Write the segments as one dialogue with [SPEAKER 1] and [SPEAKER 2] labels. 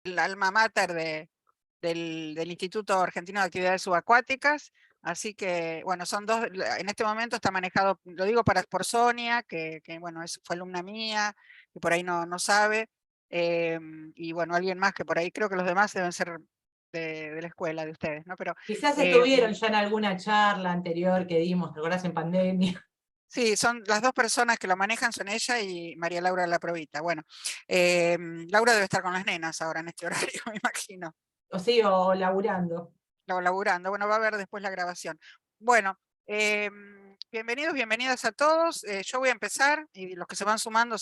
[SPEAKER 1] el alma mater del Instituto Argentino de Actividades Subacuáticas. Así que, bueno, son dos, en este momento está manejado, lo digo por Sonia, que bueno, fue alumna mía, que por ahí no sabe, y bueno, alguien más que por ahí, creo que los demás deben ser de la escuela de ustedes, ¿no? Pero
[SPEAKER 2] Quizás estuvieron ya en alguna charla anterior que dimos, ¿te acordás? En pandemia.
[SPEAKER 1] sí, son las dos personas que lo manejan, son ella y María Laura Laprovita. Bueno, Laura debe estar con las nenas ahora en este horario, me imagino.
[SPEAKER 2] O sí, o laburando.
[SPEAKER 1] Laburando. Bueno, va a ver después la grabación. Bueno, bienvenidos, bienvenidas a todos. Yo voy a empezar y los que se van sumando,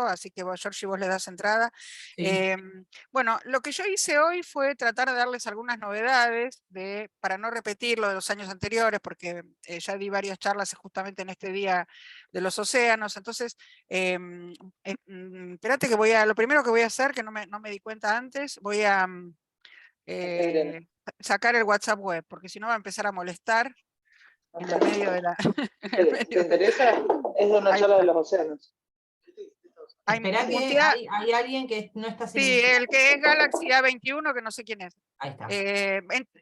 [SPEAKER 1] así que vos, Georgie, vos le das entrada.
[SPEAKER 2] Sí.
[SPEAKER 1] Bueno, lo que yo hice hoy fue tratar de darles algunas novedades para no repetir lo de los años anteriores, porque ya di varias charlas justamente en este día de los océanos. Entonces, espérate que lo primero que voy a hacer, que no me di cuenta antes, voy a eh, sacar el WhatsApp web, porque si no va a empezar a molestar en el medio de la... en el
[SPEAKER 3] ¿Te
[SPEAKER 1] medio
[SPEAKER 3] interesa? Es de una
[SPEAKER 1] ahí
[SPEAKER 3] charla de
[SPEAKER 1] está.
[SPEAKER 3] los océanos.
[SPEAKER 2] Esperá que
[SPEAKER 1] Mutea,
[SPEAKER 2] hay alguien que no está
[SPEAKER 1] sí,
[SPEAKER 2] silenciado.
[SPEAKER 1] el que es Galaxy A21, que no sé quién es.
[SPEAKER 2] Ahí está.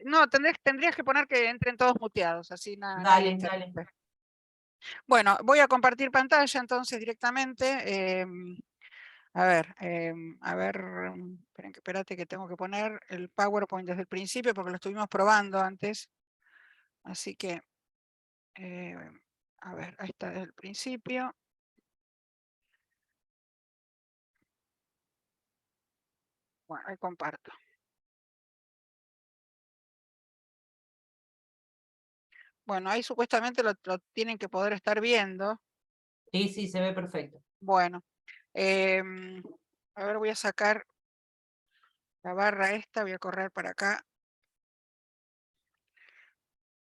[SPEAKER 1] No, tendrías que poner que entren todos muteados, así nadie
[SPEAKER 2] Dale, dale.
[SPEAKER 1] interrumpe. Bueno, voy a compartir pantalla entonces directamente. A ver, espérate que tengo que poner el PowerPoint desde el principio porque lo estuvimos probando antes. Así que, a ver, ahí está desde el principio. Bueno, ahí comparto. Bueno, ahí supuestamente lo tienen que poder estar viendo.
[SPEAKER 2] Sí, sí, se ve perfecto.
[SPEAKER 1] Bueno, em, a ver, voy a sacar la barra esta, voy a correr para acá.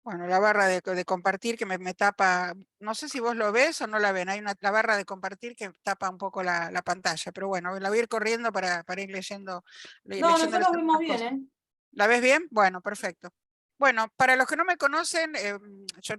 [SPEAKER 1] Bueno, la barra de compartir que me tapa, no sé si vos lo ves o no la ven, hay la barra de compartir que tapa un poco la pantalla, pero bueno, la voy a ir corriendo para ir
[SPEAKER 2] No,
[SPEAKER 1] leyéndoles
[SPEAKER 2] nosotros vimos
[SPEAKER 1] algunas
[SPEAKER 2] bien,
[SPEAKER 1] cosas.
[SPEAKER 2] ¿eh?
[SPEAKER 1] ¿La ves bien? Bueno, perfecto. Bueno, para los que no me conocen,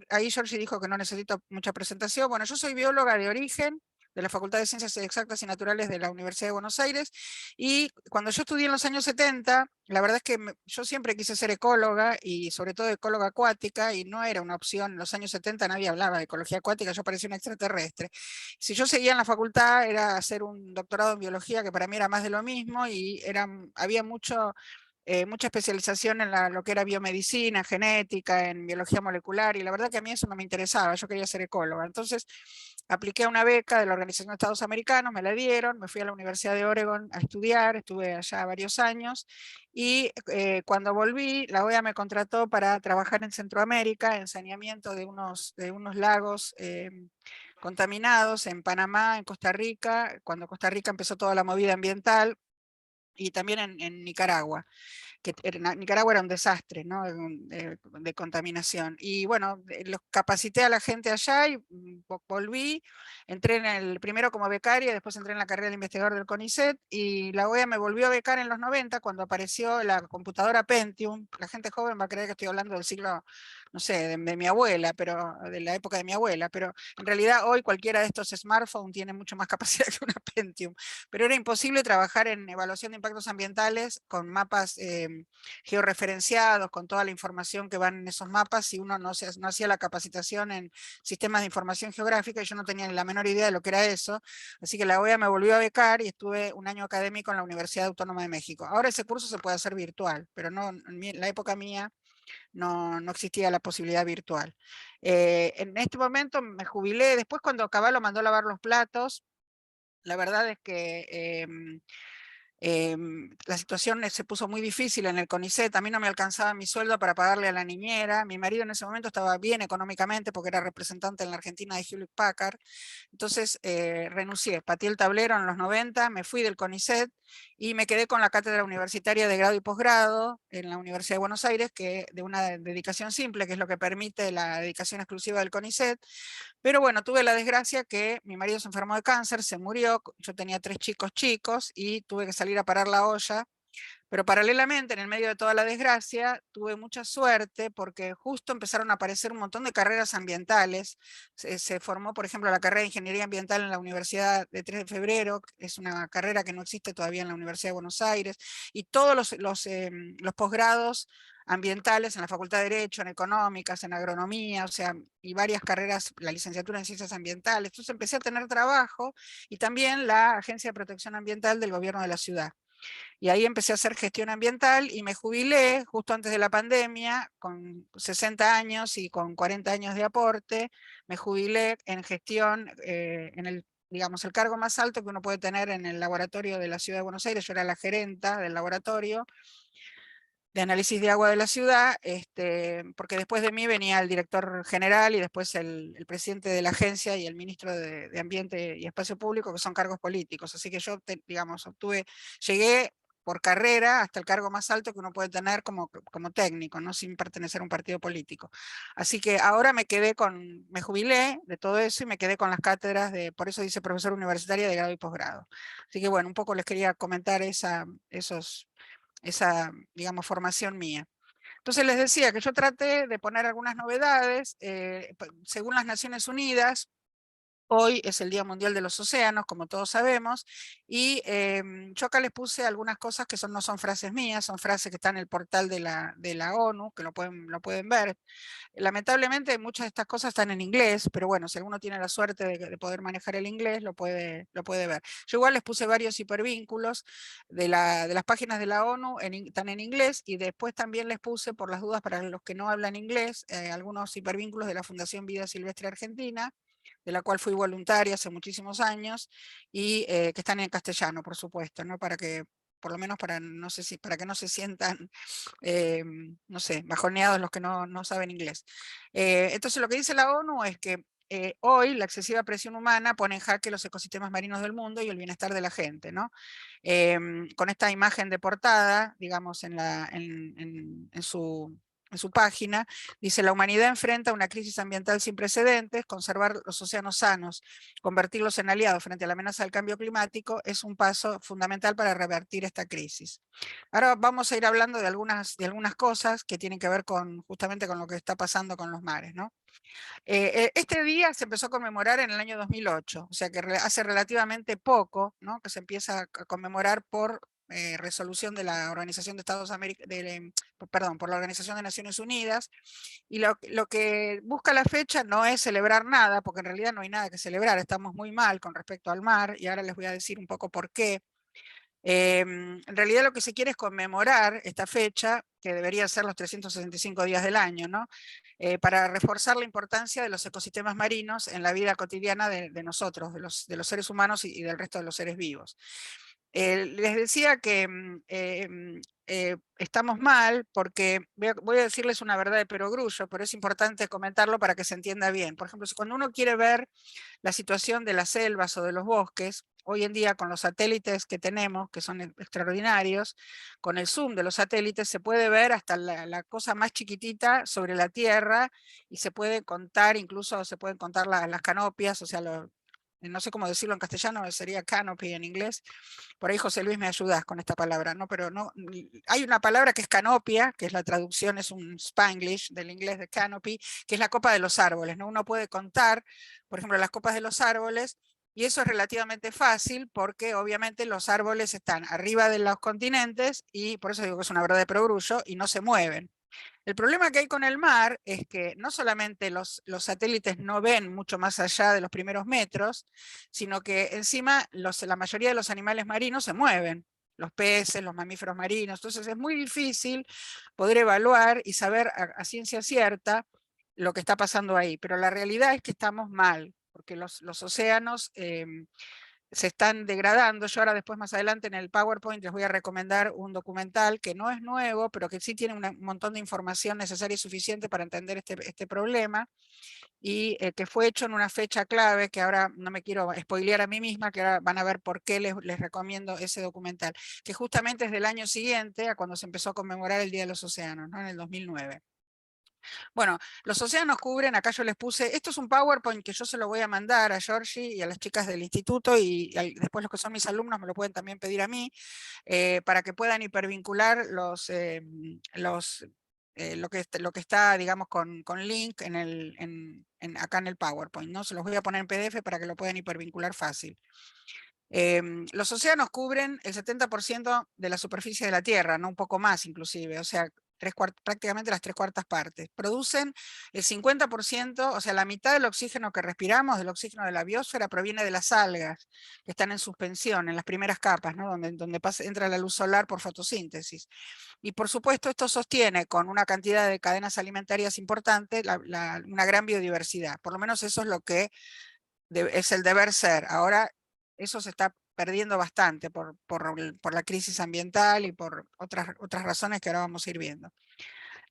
[SPEAKER 1] ahí Georgie dijo que no necesito mucha presentación. Bueno, yo soy bióloga de origen de la Facultad de Ciencias Exactas y Naturales de la Universidad de Buenos Aires, y cuando yo estudié en los años 70, la verdad es que yo siempre quise ser ecóloga, y sobre todo ecóloga acuática, y no era una opción. En los años 70 nadie hablaba de ecología acuática, yo parecía un extraterrestre. Si yo seguía en la facultad era hacer un doctorado en biología, que para mí era más de lo mismo, y había mucha especialización en lo que era biomedicina, genética, en biología molecular, y la verdad que a mí eso no me interesaba, yo quería ser ecóloga. Entonces apliqué a una beca de la Organización de Estados Americanos, me la dieron, me fui a la Universidad de Oregon a estudiar, estuve allá varios años, y cuando volví, la OEA me contrató para trabajar en Centroamérica, en saneamiento de unos lagos contaminados en Panamá, en Costa Rica, cuando Costa Rica empezó toda la movida ambiental, y también en Nicaragua, que Nicaragua era un desastre, ¿no? De contaminación. Y bueno, los capacité a la gente allá y volví, entré primero como becaria, después entré en la carrera de investigador del CONICET, y la OEA me volvió a becar en los 90 cuando apareció la computadora Pentium. La gente joven va a creer que estoy hablando del siglo, no sé, de mi abuela, pero de la época de mi abuela, pero en realidad hoy cualquiera de estos smartphones tiene mucho más capacidad que una Pentium. Pero era imposible trabajar en evaluación de impactos ambientales con mapas georreferenciados, con toda la información que van en esos mapas, si uno no hacía la capacitación en sistemas de información geográfica, y yo no tenía ni la menor idea de lo que era eso. Así que la OEA me volvió a becar y estuve un año académico en la Universidad Autónoma de México. Ahora ese curso se puede hacer virtual, pero no, en la época mía no existía la posibilidad virtual. En este momento me jubilé, después cuando Caballo mandó a lavar los platos, la verdad es que la situación se puso muy difícil en el CONICET, a mí no me alcanzaba mi sueldo para pagarle a la niñera, mi marido en ese momento estaba bien económicamente porque era representante en la Argentina de Hewlett Packard, entonces renuncié, pateé el tablero en los 90, me fui del CONICET y me quedé con la cátedra universitaria de grado y posgrado en la Universidad de Buenos Aires, que de una dedicación simple, que es lo que permite la dedicación exclusiva del CONICET. Pero bueno, tuve la desgracia que mi marido se enfermó de cáncer, se murió, yo tenía 3 chicos y tuve que salir a parar la olla Pero paralelamente, en el medio de toda la desgracia, tuve mucha suerte porque justo empezaron a aparecer un montón de carreras ambientales. Se formó, por ejemplo, la carrera de Ingeniería Ambiental en la Universidad de 3 de Febrero, que es una carrera que no existe todavía en la Universidad de Buenos Aires, y todos los posgrados ambientales en la Facultad de Derecho, en Económicas, en Agronomía, o sea, y varias carreras, la licenciatura en Ciencias Ambientales. Entonces empecé a tener trabajo y también la Agencia de Protección Ambiental del Gobierno de la ciudad. Y ahí empecé a hacer gestión ambiental y me jubilé justo antes de la pandemia, con 60 años y con 40 años de aporte. Me jubilé en gestión, en el, digamos, el cargo más alto que uno puede tener en el laboratorio de la Ciudad de Buenos Aires. Yo era la gerenta del laboratorio de análisis de agua de la ciudad, porque después de mí venía el director general y después el presidente de la agencia y el ministro de Ambiente y Espacio Público, que son cargos políticos. Así que yo, digamos, llegué por carrera hasta el cargo más alto que uno puede tener como técnico, ¿no? Sin pertenecer a un partido político. Así que ahora me jubilé de todo eso y me quedé con las cátedras por eso dice profesor universitaria de grado y posgrado. Así que bueno, un poco les quería comentar esa, digamos, formación mía. Entonces les decía que yo traté de poner algunas novedades, según las Naciones Unidas. Hoy es el Día Mundial de los Océanos, como todos sabemos, y yo acá les puse algunas cosas que no son frases mías, son frases que están en el portal de la ONU, que lo pueden ver. Lamentablemente muchas de estas cosas están en inglés, pero bueno, si alguno tiene la suerte de poder manejar el inglés, lo puede ver. Yo igual les puse varios hipervínculos de las páginas de la ONU, están en inglés, y después también les puse, por las dudas para los que no hablan inglés, algunos hipervínculos de la Fundación Vida Silvestre Argentina, de la cual fui voluntaria hace muchísimos años, y que están en castellano, por supuesto, ¿no? Para que, por lo menos no sé si, para que no se sientan, no sé, bajoneados los que no saben inglés. Entonces lo que dice la ONU es que hoy la excesiva presión humana pone en jaque los ecosistemas marinos del mundo y el bienestar de la gente, ¿no? Con esta imagen de portada, digamos, en su página, dice: la humanidad enfrenta una crisis ambiental sin precedentes. Conservar los océanos sanos, convertirlos en aliados frente a la amenaza del cambio climático, es un paso fundamental para revertir esta crisis. Ahora vamos a ir hablando de algunas cosas que tienen que ver justamente con lo que está pasando con los mares, ¿no? Este día se empezó a conmemorar en el año 2008, o sea que hace relativamente poco, ¿no? Que se empieza a conmemorar por resolución de la Organización de Estados Americanos, perdón, por la Organización de Naciones Unidas, y lo que busca la fecha no es celebrar nada, porque en realidad no hay nada que celebrar, estamos muy mal con respecto al mar, y ahora les voy a decir un poco por qué. En realidad lo que se quiere es conmemorar esta fecha, que debería ser los 365 días del año, ¿no? Para reforzar la importancia de los ecosistemas marinos en la vida cotidiana de nosotros, de los seres humanos y del resto de los seres vivos. Les decía que estamos mal porque voy a decirles una verdad de perogrullo, pero es importante comentarlo para que se entienda bien. Por ejemplo, cuando uno quiere ver la situación de las selvas o de los bosques, hoy en día con los satélites que tenemos, que son extraordinarios, con el zoom de los satélites se puede ver hasta la cosa más chiquitita sobre la Tierra, y se puede contar, incluso se pueden contar las canopias, o sea, no sé cómo decirlo en castellano, sería canopy en inglés. Por ahí José Luis me ayudas con esta palabra, ¿no? Pero no, hay una palabra que es canopia, que es la traducción, es un Spanglish del inglés de canopy, que es la copa de los árboles, ¿no? Uno puede contar, por ejemplo, las copas de los árboles, y eso es relativamente fácil porque obviamente los árboles están arriba de los continentes, y por eso digo que es una verdad de perogrullo, y no se mueven. El problema que hay con el mar es que no solamente los satélites no ven mucho más allá de los primeros metros, sino que encima la mayoría de los animales marinos se mueven, los peces, los mamíferos marinos. Entonces es muy difícil poder evaluar y saber a ciencia cierta lo que está pasando ahí. Pero la realidad es que estamos mal, porque los océanos se están degradando. Yo ahora después más adelante en el PowerPoint les voy a recomendar un documental que no es nuevo, pero que sí tiene un montón de información necesaria y suficiente para entender este problema, y que fue hecho en una fecha clave, que ahora no me quiero spoilear a mí misma, que ahora van a ver por qué les recomiendo ese documental, que justamente es del año siguiente a cuando se empezó a conmemorar el Día de los Océanos, ¿no? En el 2009. Bueno, los océanos cubren, acá yo les puse, esto es un PowerPoint que yo se lo voy a mandar a Georgie y a las chicas del instituto después los que son mis alumnos me lo pueden también pedir a mí, para que puedan hipervincular lo que está, digamos, con link acá en el PowerPoint, ¿no? Se los voy a poner en PDF para que lo puedan hipervincular fácil. Los océanos cubren el 70% de la superficie de la Tierra, no un poco más inclusive, o sea, prácticamente las 3/4 partes. Producen el 50%, o sea, la mitad del oxígeno que respiramos, del oxígeno de la biosfera, proviene de las algas, que están en suspensión, en las primeras capas, ¿no? donde entra la luz solar por fotosíntesis. Y por supuesto esto sostiene con una cantidad de cadenas alimentarias importante una gran biodiversidad. Por lo menos eso es lo que es el deber ser. Ahora eso se está perdiendo bastante por la crisis ambiental y por otras razones que ahora vamos a ir viendo.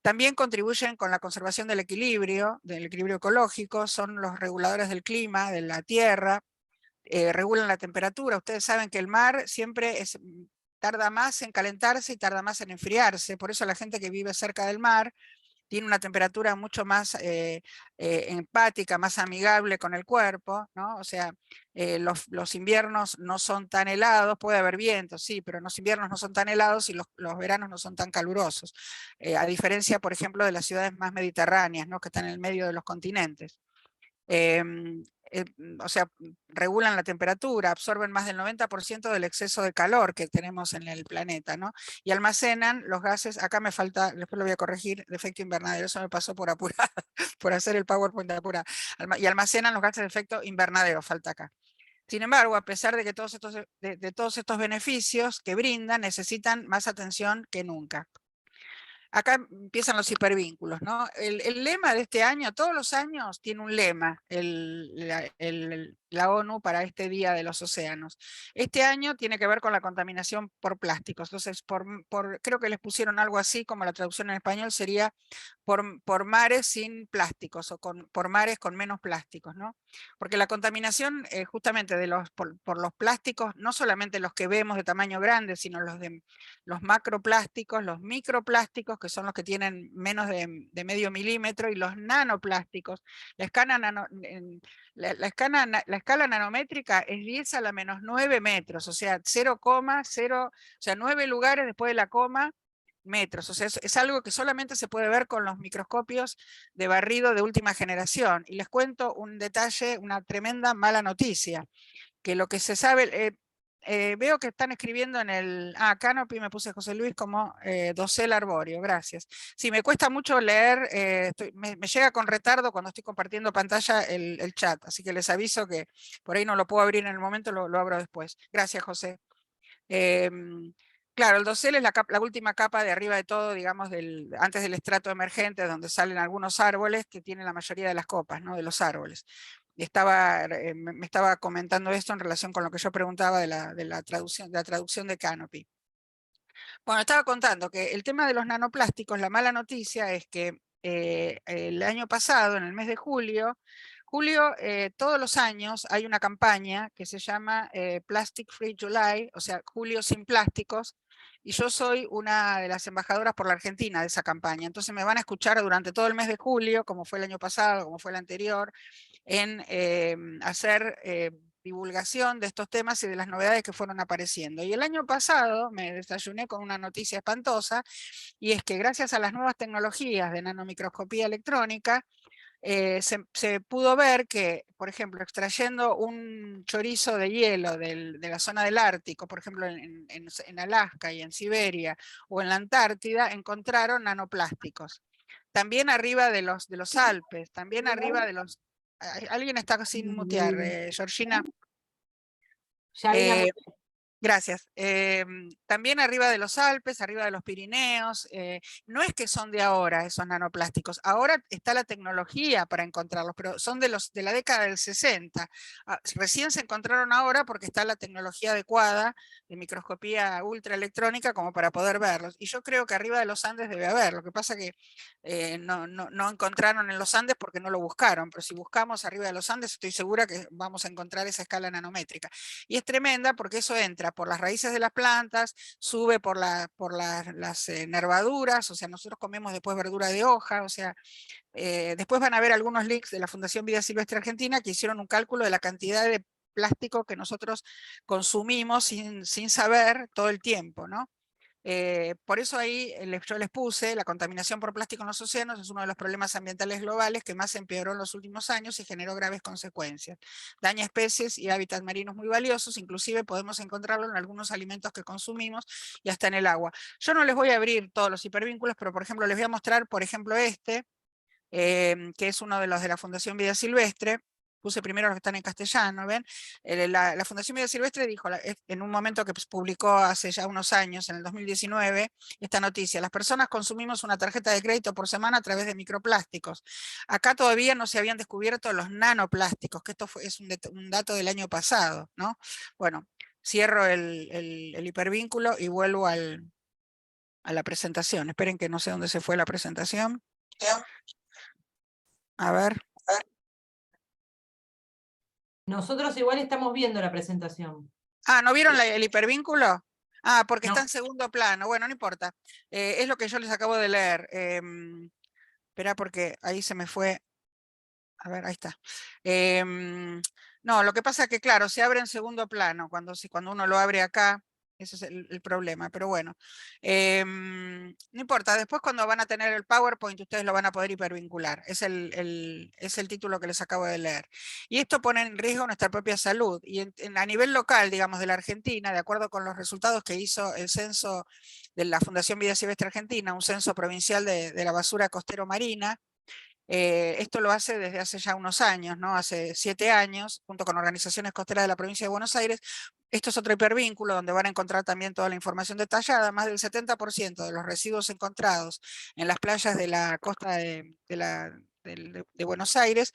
[SPEAKER 1] También contribuyen con la conservación del equilibrio ecológico, son los reguladores del clima, de la tierra, regulan la temperatura. Ustedes saben que el mar siempre tarda más en calentarse y tarda más en enfriarse, por eso la gente que vive cerca del mar tiene una temperatura mucho más empática, más amigable con el cuerpo, ¿no? O sea, los inviernos no son tan helados, puede haber viento, sí, pero los inviernos no son tan helados y los veranos no son tan calurosos, a diferencia, por ejemplo, de las ciudades más mediterráneas, ¿no? Que están en el medio de los continentes. O sea, regulan la temperatura, absorben más del 90% del exceso de calor que tenemos en el planeta, ¿no? Y almacenan los gases, acá me falta, después lo voy a corregir, de efecto invernadero, eso me pasó por apurar, por hacer el PowerPoint de apurada. Y almacenan los gases de efecto invernadero, falta acá. Sin embargo, a pesar de que de todos estos beneficios que brindan, necesitan más atención que nunca. Acá empiezan los hipervínculos, ¿no? El lema de este año, todos los años tiene un lema, la ONU para este Día de los Océanos. Este año tiene que ver con la contaminación por plásticos. Entonces, creo que les pusieron algo así, como la traducción en español sería por mares sin plásticos o por mares con menos plásticos, ¿no? Porque la contaminación justamente por los plásticos, no solamente los que vemos de tamaño grande, sino los macroplásticos, los microplásticos, que son los que tienen menos de medio milímetro, y los nanoplásticos. La escala nanométrica es 10 a la menos 9 metros, o sea, 0,0, o sea, 9 lugares después de la coma, metros. O sea, es algo que solamente se puede ver con los microscopios de barrido de última generación. Y les cuento un detalle, una tremenda mala noticia, que lo que se sabe, veo que están escribiendo en el, Canopy, me puse José Luis como dosel arbóreo, gracias. Sí, me cuesta mucho leer, me llega con retardo cuando estoy compartiendo pantalla el chat, así que les aviso que por ahí no lo puedo abrir en el momento, lo abro después. Gracias, José. Claro, el dosel es la última capa de arriba de todo, digamos, antes del estrato emergente, donde salen algunos árboles que tienen la mayoría de las copas, ¿no? De los árboles. Y me estaba comentando esto en relación con lo que yo preguntaba de la traducción de Canopy. Bueno, estaba contando que el tema de los nanoplásticos, la mala noticia es que el año pasado, en el mes de julio, todos los años hay una campaña que se llama Plastic Free July, o sea, Julio sin plásticos, y yo soy una de las embajadoras por la Argentina de esa campaña. Entonces me van a escuchar durante todo el mes de julio, como fue el año pasado, como fue el anterior, en hacer divulgación de estos temas y de las novedades que fueron apareciendo. Y el año pasado me desayuné con una noticia espantosa, y es que gracias a las nuevas tecnologías de nanomicroscopía electrónica, se pudo ver que, por ejemplo, extrayendo un chorizo de hielo de la zona del Ártico, por ejemplo, en Alaska y en Siberia o en la Antártida, encontraron nanoplásticos. También arriba de los Alpes, también arriba de los... Alguien está sin mutear, Georgina.
[SPEAKER 2] Ya vine a...
[SPEAKER 1] Gracias. También arriba de los Alpes, arriba de los Pirineos, no es que son de ahora esos nanoplásticos, ahora está la tecnología para encontrarlos, pero son de la década del 60. Recién se encontraron ahora porque está la tecnología adecuada de microscopía ultraelectrónica como para poder verlos. Y yo creo que arriba de los Andes debe haber, lo que pasa que no encontraron en los Andes porque no lo buscaron, pero si buscamos arriba de los Andes estoy segura que vamos a encontrar esa escala nanométrica. Y es tremenda porque eso entra entra por las raíces de las plantas, sube por las nervaduras, o sea, nosotros comemos después verdura de hoja, o sea, después van a ver algunos links de la Fundación Vida Silvestre Argentina que hicieron un cálculo de la cantidad de plástico que nosotros consumimos sin saber todo el tiempo, ¿no? Por eso ahí yo les puse, la contaminación por plástico en los océanos es uno de los problemas ambientales globales que más empeoró en los últimos años y generó graves consecuencias. Daña especies y hábitats marinos muy valiosos, inclusive podemos encontrarlo en algunos alimentos que consumimos y hasta en el agua. Yo no les voy a abrir todos los hipervínculos, pero por ejemplo les voy a mostrar, por ejemplo, que es uno de los de la Fundación Vida Silvestre. Puse primero los que están en castellano, ¿ven? La Fundación Vida Silvestre dijo en un momento que publicó hace ya unos años, en el 2019, esta noticia: las personas consumimos una tarjeta de crédito por semana a través de microplásticos. Acá todavía no se habían descubierto los nanoplásticos, que esto es un dato del año pasado, ¿no? Bueno, cierro el hipervínculo y vuelvo a la presentación. Esperen que no sé dónde se fue la presentación. A ver.
[SPEAKER 2] Nosotros igual estamos viendo la presentación.
[SPEAKER 1] Ah, ¿no vieron el hipervínculo? Ah, porque está
[SPEAKER 2] No.
[SPEAKER 1] en segundo plano. Bueno, no importa. Es lo que yo les acabo de leer. Espera, porque ahí se me fue. A ver, ahí está. No, lo que pasa es que, claro, se abre en segundo plano cuando uno lo abre acá. Ese es el problema, pero bueno. No importa, después cuando van a tener el PowerPoint ustedes lo van a poder hipervincular. Es el título que les acabo de leer. Y esto pone en riesgo nuestra propia salud. Y a nivel local, digamos, de la Argentina, de acuerdo con los resultados que hizo el censo de la Fundación Vida Silvestre Argentina, un censo provincial de la basura costero marina, esto lo hace desde hace ya unos años, ¿no? Hace 7 años, junto con organizaciones costeras de la provincia de Buenos Aires. Esto es otro hipervínculo donde van a encontrar también toda la información detallada. Más del 70% de los residuos encontrados en las playas de la costa de Buenos Aires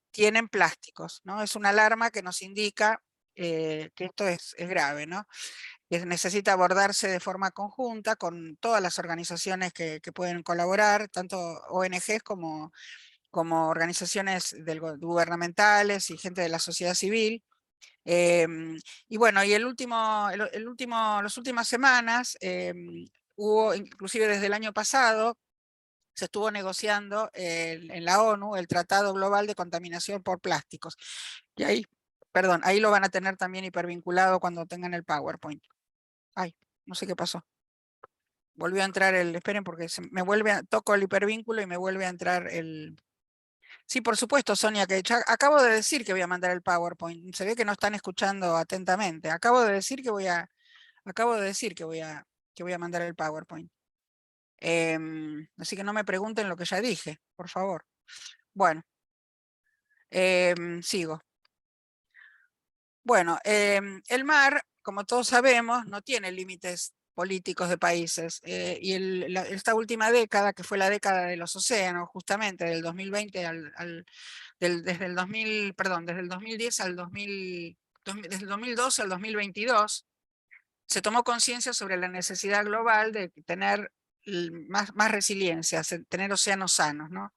[SPEAKER 1] tienen plásticos, ¿no? Es una alarma que nos indica que esto es grave, ¿no? Que necesita abordarse de forma conjunta con todas las organizaciones que pueden colaborar, tanto ONGs como organizaciones gubernamentales y gente de la sociedad civil. Y bueno, y las últimas semanas hubo, inclusive desde el año pasado, se estuvo negociando en la ONU el Tratado Global de Contaminación por Plásticos. Y ahí, perdón, ahí lo van a tener también hipervinculado cuando tengan el PowerPoint. Ay, no sé qué pasó. Volvió a entrar esperen porque toco el hipervínculo y me vuelve a entrar el... Sí, por supuesto, Sonia, que ya acabo de decir que voy a mandar el PowerPoint. Se ve que no están escuchando atentamente. Acabo de decir que voy a mandar el PowerPoint. Así que no me pregunten lo que ya dije, por favor. Bueno, sigo. Bueno, el mar, como todos sabemos, no tiene límites políticos de países. Y esta última década, que fue la década de los océanos, justamente del 2020 desde el 2000, perdón, desde el 2010 al 2000, desde el 2012 al 2022, se tomó conciencia sobre la necesidad global de tener más resiliencia, tener océanos sanos, ¿no?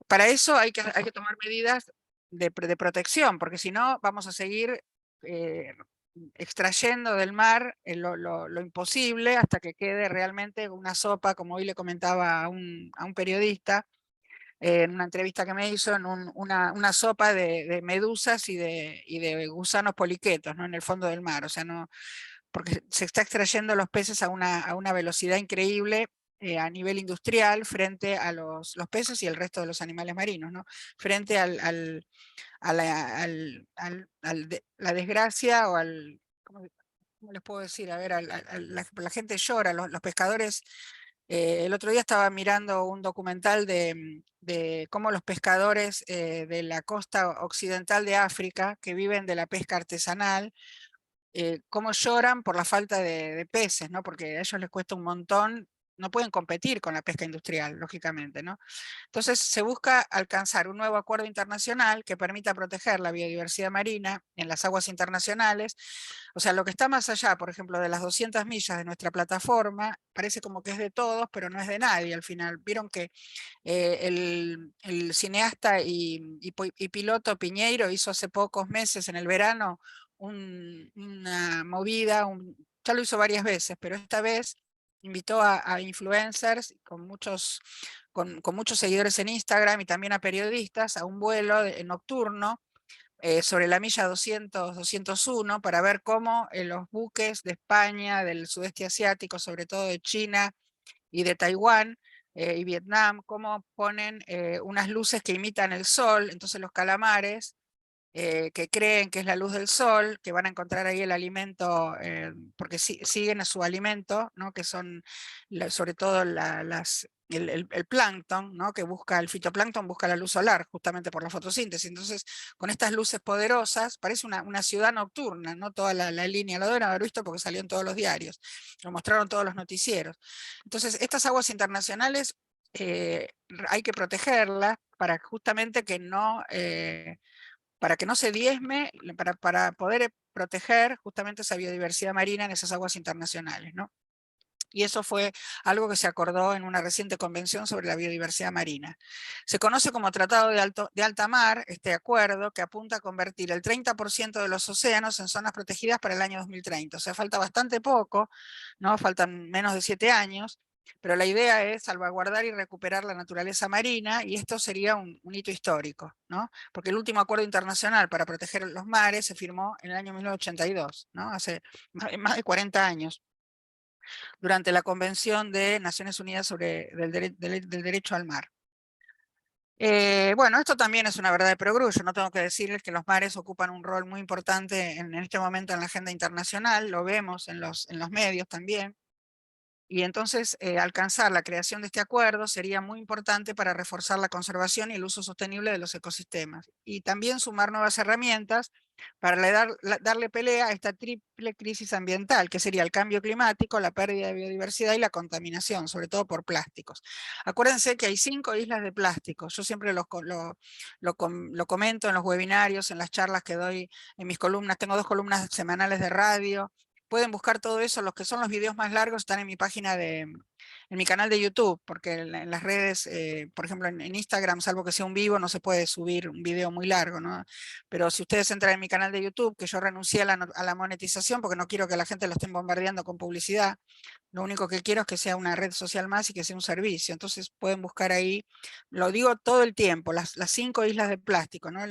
[SPEAKER 1] Para eso hay que tomar medidas de protección, porque si no vamos a seguir extrayendo del mar lo imposible hasta que quede realmente una sopa, como hoy le comentaba a un periodista en una entrevista que me hizo, en una sopa de medusas y de gusanos poliquetos, ¿no? En el fondo del mar. O sea, no, porque se está extrayendo los peces a una velocidad increíble a nivel industrial frente a los peces y el resto de los animales marinos, ¿no? Frente a la desgracia o ¿cómo les puedo decir? A ver, la gente llora, los pescadores. El otro día estaba mirando un documental de cómo los pescadores de la costa occidental de África, que viven de la pesca artesanal, cómo lloran por la falta de peces, ¿no? Porque a ellos les cuesta un montón, no pueden competir con la pesca industrial, lógicamente, ¿no? Entonces se busca alcanzar un nuevo acuerdo internacional que permita proteger la biodiversidad marina en las aguas internacionales. O sea, lo que está más allá, por ejemplo, de las 200 millas de nuestra plataforma, parece como que es de todos, pero no es de nadie al final. Vieron que el cineasta y piloto Piñeiro hizo hace pocos meses, en el verano, una movida, ya lo hizo varias veces, pero esta vez invitó a influencers con muchos seguidores en Instagram y también a periodistas a un vuelo nocturno sobre la milla 200-201 para ver cómo los buques de España, del sudeste asiático, sobre todo de China y de Taiwán y Vietnam, cómo ponen unas luces que imitan el sol, entonces los calamares que creen que es la luz del sol, que van a encontrar ahí el alimento, porque siguen a su alimento, ¿no? Que son sobre todo el plancton, ¿no? Que busca, el fitoplancton busca la luz solar, justamente por la fotosíntesis. Entonces, con estas luces poderosas, parece una ciudad nocturna, ¿no? Toda la línea, lo deben haber visto porque salió en todos los diarios, lo mostraron todos los noticieros. Entonces, estas aguas internacionales hay que protegerlas para justamente que no para que no se diezme, para poder proteger justamente esa biodiversidad marina en esas aguas internacionales, ¿no? Y eso fue algo que se acordó en una reciente convención sobre la biodiversidad marina. Se conoce como Tratado de Alta Mar, este acuerdo que apunta a convertir el 30% de los océanos en zonas protegidas para el año 2030. O sea, falta bastante poco, ¿no? Faltan menos de 7 años, pero la idea es salvaguardar y recuperar la naturaleza marina, y esto sería un hito histórico, ¿no? Porque el último acuerdo internacional para proteger los mares se firmó en el año 1982, ¿no? Hace más de 40 años, durante la Convención de Naciones Unidas sobre del Derecho al Mar. Bueno, esto también es una verdad de perogrullo. No tengo que decirles que los mares ocupan un rol muy importante en este momento en la agenda internacional, lo vemos en los medios también. Y entonces alcanzar la creación de este acuerdo sería muy importante para reforzar la conservación y el uso sostenible de los ecosistemas. Y también sumar nuevas herramientas para darle pelea a esta triple crisis ambiental, que sería el cambio climático, la pérdida de biodiversidad y la contaminación, sobre todo por plásticos. Acuérdense que hay 5 islas de plástico. Yo siempre lo comento en los webinarios, en las charlas que doy en mis columnas. Tengo 2 columnas semanales de radio. Pueden buscar todo eso, los que son los videos más largos están en mi página en mi canal de YouTube, porque en las redes, por ejemplo en Instagram, salvo que sea un vivo, no se puede subir un video muy largo, ¿no? Pero si ustedes entran en mi canal de YouTube, que yo renuncié a la monetización porque no quiero que la gente lo estén bombardeando con publicidad, lo único que quiero es que sea una red social más y que sea un servicio. Entonces pueden buscar ahí, lo digo todo el tiempo, las 5 islas de plástico, ¿no?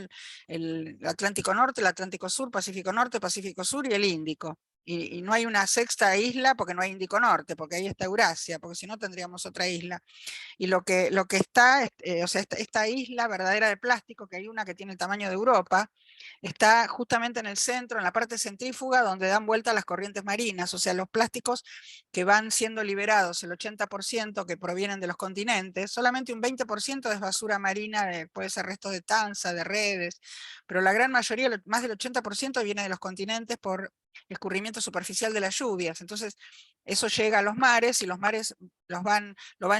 [SPEAKER 1] El Atlántico Norte, el Atlántico Sur, Pacífico Norte, Pacífico Sur y el Índico. Y no hay una sexta isla porque no hay Índico Norte, porque ahí está Eurasia, porque si no tendríamos otra isla. Y lo que está, o sea, esta isla verdadera de plástico, que hay una que tiene el tamaño de Europa, está justamente en el centro, en la parte centrífuga, donde dan vuelta las corrientes marinas, o sea, los plásticos que van siendo liberados, el 80% que provienen de los continentes, solamente un 20% es basura marina, puede ser restos de tanza, de redes, pero la gran mayoría, más del 80% viene de los continentes por escurrimiento superficial de las lluvias. Entonces, eso llega a los mares y los mares lo van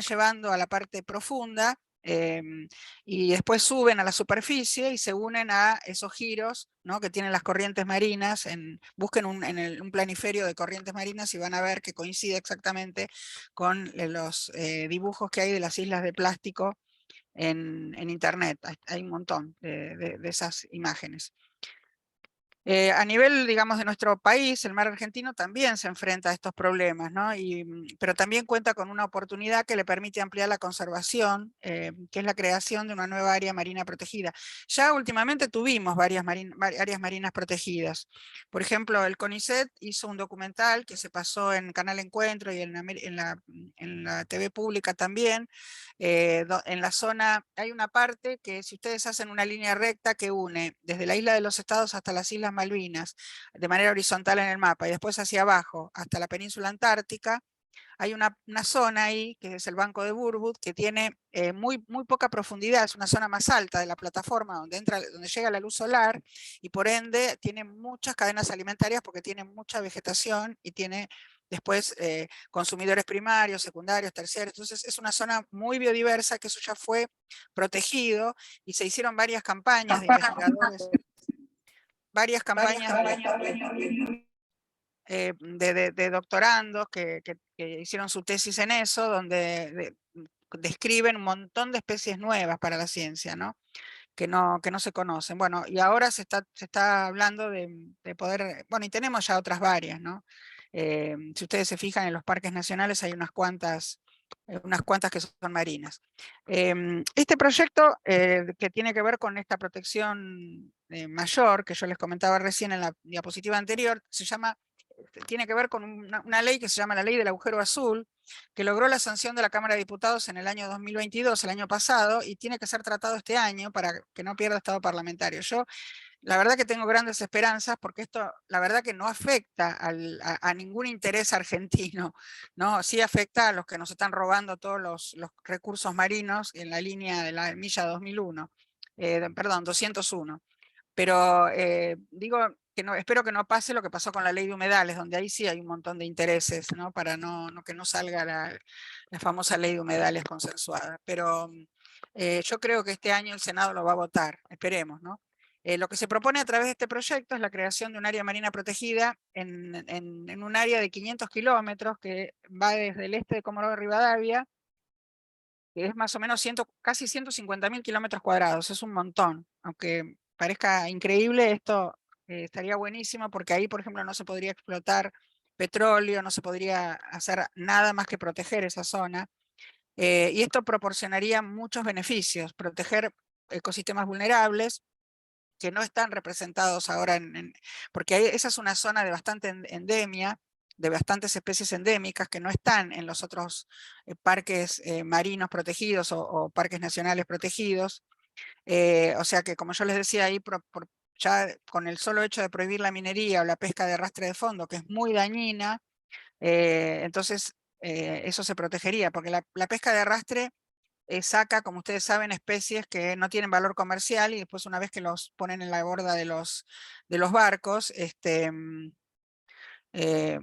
[SPEAKER 1] llevando a la parte profunda, y después suben a la superficie y se unen a esos giros, ¿no? Que tienen las corrientes marinas. Busquen un planiferio de corrientes marinas y van a ver que coincide exactamente con los dibujos que hay de las islas de plástico en internet. Hay un montón de esas imágenes. A nivel, digamos, de nuestro país, el mar argentino también se enfrenta a estos problemas, ¿no? Pero también cuenta con una oportunidad que le permite ampliar la conservación, que es la creación de una nueva área marina protegida. Ya últimamente tuvimos varias áreas marinas protegidas. Por ejemplo, el CONICET hizo un documental que se pasó en Canal Encuentro y en la TV pública también. En la zona hay una parte que, si ustedes hacen una línea recta que une desde la isla de los Estados hasta las Islas Malvinas, de manera horizontal en el mapa, y después hacia abajo hasta la península antártica, hay una zona ahí, que es el Banco de Burwood, que tiene muy poca profundidad, es una zona más alta de la plataforma donde llega la luz solar, y por ende tiene muchas cadenas alimentarias porque tiene mucha vegetación y tiene después consumidores primarios, secundarios, terciarios. Entonces es una zona muy biodiversa, que eso ya fue protegido, y se hicieron varias campañas de investigadores, varias campañas de doctorandos que hicieron su tesis en eso, donde describen un montón de especies nuevas para la ciencia, ¿no? que no se conocen. Bueno, y ahora se está hablando de poder, bueno, y tenemos ya otras varias, ¿no? Si ustedes se fijan en los parques nacionales hay unas cuantas que son marinas. Este proyecto que tiene que ver con esta protección mayor, que yo les comentaba recién en la diapositiva anterior, tiene que ver con una ley que se llama la Ley del Agujero Azul, que logró la sanción de la Cámara de Diputados en el año 2022, el año pasado, y tiene que ser tratado este año para que no pierda estado parlamentario. Yo la verdad que tengo grandes esperanzas porque esto, la verdad que no afecta a ningún interés argentino, ¿no? Sí afecta a los que nos están robando todos los recursos marinos en la línea de la milla 2001, perdón, 201. Pero digo que no, espero que no pase lo que pasó con la ley de humedales, donde ahí sí hay un montón de intereses, ¿no? Para que no salga la famosa ley de humedales consensuada. Pero yo creo que este año el Senado lo va a votar, esperemos, ¿no? Lo que se propone a través de este proyecto es la creación de un área marina protegida en un área de 500 kilómetros que va desde el este de Comodoro Rivadavia, que es más o menos casi 150.000 kilómetros cuadrados, es un montón. Aunque parezca increíble, esto estaría buenísimo porque ahí, por ejemplo, no se podría explotar petróleo, no se podría hacer nada más que proteger esa zona. Y esto proporcionaría muchos beneficios, proteger ecosistemas vulnerables que no están representados ahora, porque esa es una zona de bastante endemia, de bastantes especies endémicas que no están en los otros parques marinos protegidos o parques nacionales protegidos. O sea que, como yo les decía ahí, ya con el solo hecho de prohibir la minería o la pesca de arrastre de fondo, que es muy dañina, entonces eso se protegería, porque la pesca de arrastre saca, como ustedes saben, especies que no tienen valor comercial y después una vez que los ponen en la borda de los barcos, eh,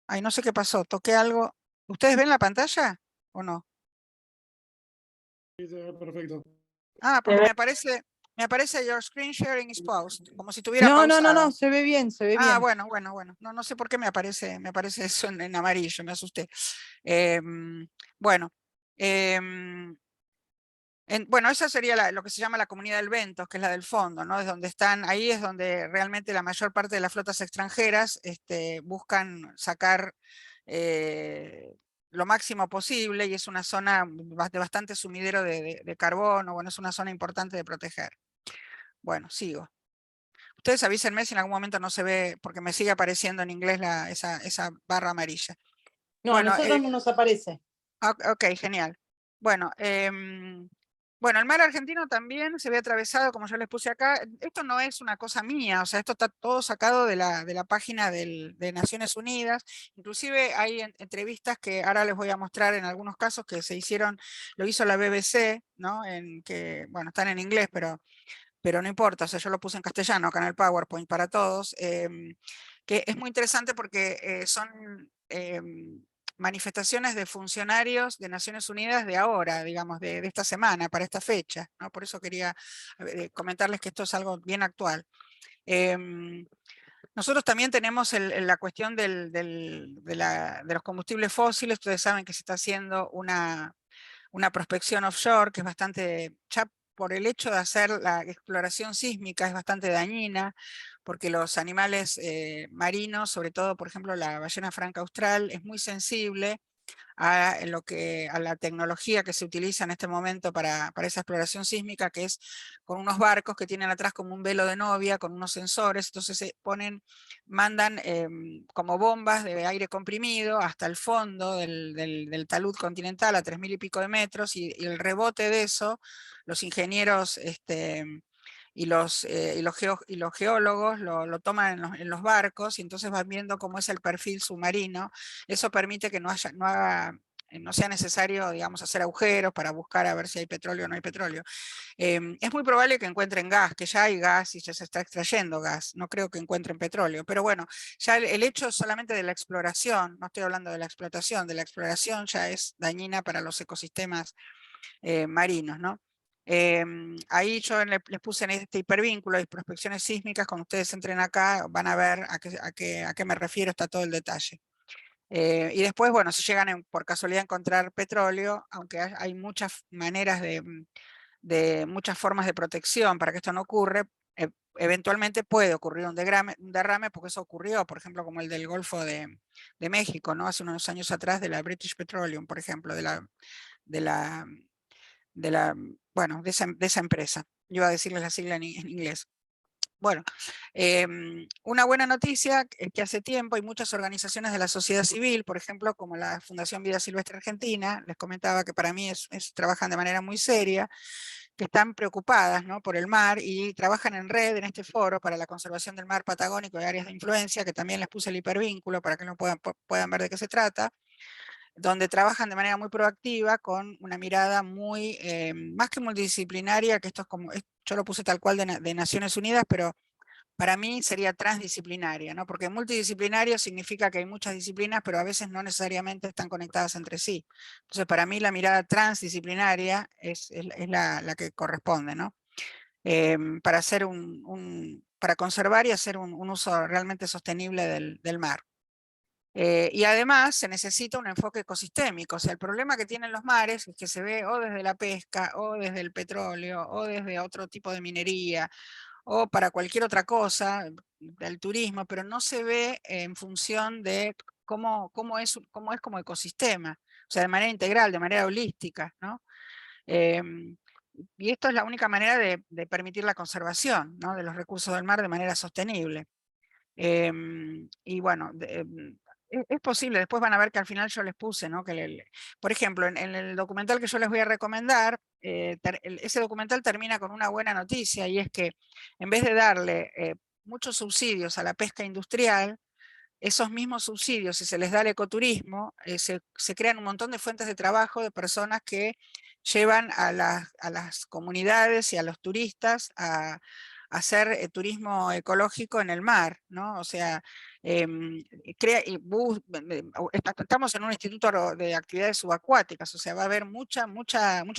[SPEAKER 1] ay, no sé qué pasó, toqué algo. ¿Ustedes ven la pantalla o no?
[SPEAKER 3] Sí, se ve perfecto.
[SPEAKER 1] Ah,
[SPEAKER 2] Se
[SPEAKER 1] porque
[SPEAKER 2] ve-
[SPEAKER 1] me aparece your screen sharing is paused, como si estuviera
[SPEAKER 4] No,
[SPEAKER 1] pausada.
[SPEAKER 4] se ve bien, se ve
[SPEAKER 1] Ah,
[SPEAKER 4] bien.
[SPEAKER 1] bueno. No, no sé por qué me aparece eso en amarillo, me asusté. Bueno, em, bueno, esa sería lo que se llama la comunidad del Ventos, que es la del fondo, ¿no? Es donde están, ahí es donde realmente la mayor parte de las flotas extranjeras buscan sacar lo máximo posible y es una zona de bastante sumidero de carbono, bueno, es una zona importante de proteger. Bueno, sigo. Ustedes avísenme si en algún momento no se ve, porque me sigue apareciendo en inglés esa barra amarilla.
[SPEAKER 4] No, a
[SPEAKER 1] Bueno,
[SPEAKER 4] nosotros no nos aparece.
[SPEAKER 1] Ok, genial. Bueno, bueno, el mar argentino también se ve atravesado, como yo les puse acá. Esto no es una cosa mía, o sea, esto está todo sacado de la página de Naciones Unidas. Inclusive hay entrevistas que ahora les voy a mostrar en algunos casos que se hicieron, lo hizo la BBC, ¿no? Bueno, están en inglés, pero no importa, o sea, yo lo puse en castellano acá en el PowerPoint para todos, que es muy interesante porque son manifestaciones de funcionarios de Naciones Unidas de ahora, digamos, de esta semana, para esta fecha, ¿no? Por eso quería comentarles que esto es algo bien actual. Nosotros también tenemos la cuestión de los combustibles fósiles. Ustedes saben que se está haciendo una prospección offshore que es bastante, ya por el hecho de hacer la exploración sísmica es bastante dañina, porque los animales marinos, sobre todo por ejemplo la ballena franca austral, es muy sensible a la tecnología que se utiliza en este momento para esa exploración sísmica, que es con unos barcos que tienen atrás como un velo de novia, con unos sensores, entonces mandan como bombas de aire comprimido hasta el fondo del talud continental a 3.000 y pico de metros, y el rebote de eso, los ingenieros y los geólogos lo toman en los barcos y entonces van viendo cómo es el perfil submarino. Eso permite que no sea necesario, digamos, hacer agujeros para buscar a ver si hay petróleo o no hay petróleo. Es muy probable que encuentren gas, que ya hay gas y ya se está extrayendo gas. No creo que encuentren petróleo, pero bueno, ya el hecho solamente de la exploración, no estoy hablando de la explotación, de la exploración ya es dañina para los ecosistemas marinos, ¿no? Ahí yo les puse en este hipervínculo de prospecciones sísmicas. Cuando ustedes entren acá van a ver a qué me refiero, está todo el detalle. Y después, bueno, si llegan por casualidad a encontrar petróleo, aunque hay muchas maneras de muchas formas de protección para que esto no ocurra. Eventualmente puede ocurrir un derrame, porque eso ocurrió, por ejemplo, como el del Golfo de México, ¿no? Hace unos años atrás, de la British Petroleum, por ejemplo, bueno, de esa empresa. Yo iba a decirles la sigla en inglés. Bueno, una buena noticia es que hace tiempo hay muchas organizaciones de la sociedad civil, por ejemplo, como la Fundación Vida Silvestre Argentina, les comentaba que para mí trabajan de manera muy seria, que están preocupadas, ¿no?, por el mar, y trabajan en red en este foro para la conservación del mar patagónico y áreas de influencia, que también les puse el hipervínculo para que puedan ver de qué se trata, donde trabajan de manera muy proactiva, con una mirada muy, más que multidisciplinaria, que esto es como, yo lo puse tal cual de Naciones Unidas, pero para mí sería transdisciplinaria, ¿no? Porque multidisciplinario significa que hay muchas disciplinas, pero a veces no necesariamente están conectadas entre sí. Entonces, para mí la mirada transdisciplinaria es la que corresponde, ¿no? Para hacer para conservar y hacer un uso realmente sostenible del mar. Y además se necesita un enfoque ecosistémico. O sea, el problema que tienen los mares es que se ve o desde la pesca, o desde el petróleo, o desde otro tipo de minería, o para cualquier otra cosa, del turismo, pero no se ve en función de cómo es como ecosistema, o sea, de manera integral, de manera holística, ¿no? Y esto es la única manera de permitir la conservación, ¿no?, de los recursos del mar de manera sostenible. Y bueno, es posible, después van a ver que al final yo les puse, ¿no?, que por ejemplo, en el documental que yo les voy a recomendar, ese documental termina con una buena noticia, y es que en vez de darle muchos subsidios a la pesca industrial, esos mismos subsidios, si se les da al ecoturismo, se crean un montón de fuentes de trabajo de personas que llevan a las comunidades y a los turistas a hacer turismo ecológico en el mar, ¿no? O sea, estamos en un instituto de actividades subacuáticas, o sea, va a haber mucho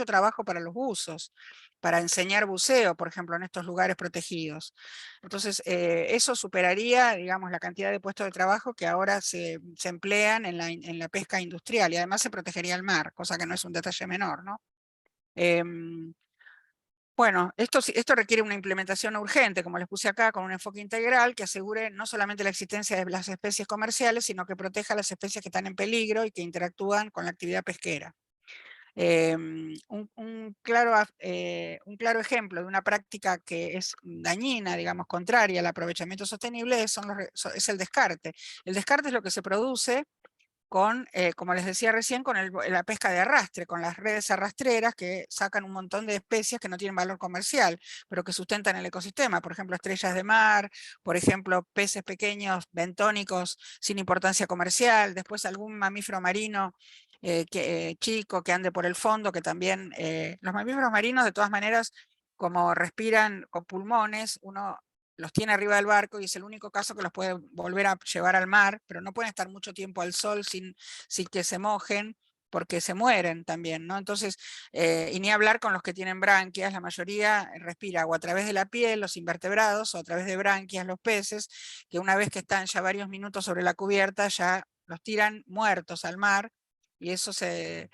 [SPEAKER 1] trabajo para los buzos, para enseñar buceo, por ejemplo, en estos lugares protegidos. Entonces, eso superaría, digamos, la cantidad de puestos de trabajo que ahora se emplean en la pesca industrial, y además se protegería el mar, cosa que no es un detalle menor, ¿no? Bueno, esto requiere una implementación urgente, como les puse acá, con un enfoque integral que asegure no solamente la existencia de las especies comerciales, sino que proteja las especies que están en peligro y que interactúan con la actividad pesquera. Un claro ejemplo de una práctica que es dañina, digamos, contraria al aprovechamiento sostenible, es el descarte. El descarte es lo que se produce con, como les decía recién, con la pesca de arrastre, con las redes arrastreras que sacan un montón de especies que no tienen valor comercial, pero que sustentan el ecosistema. Por ejemplo, estrellas de mar, por ejemplo, peces pequeños bentónicos sin importancia comercial, después algún mamífero marino chico que ande por el fondo, que también, los mamíferos marinos de todas maneras, como respiran con pulmones, uno los tiene arriba del barco y es el único caso que los puede volver a llevar al mar, pero no pueden estar mucho tiempo al sol sin que se mojen, porque se mueren también, ¿no? Entonces, y ni hablar con los que tienen branquias, la mayoría respira o a través de la piel, los invertebrados, o a través de branquias, los peces, que una vez que están ya varios minutos sobre la cubierta, ya los tiran muertos al mar, y eso se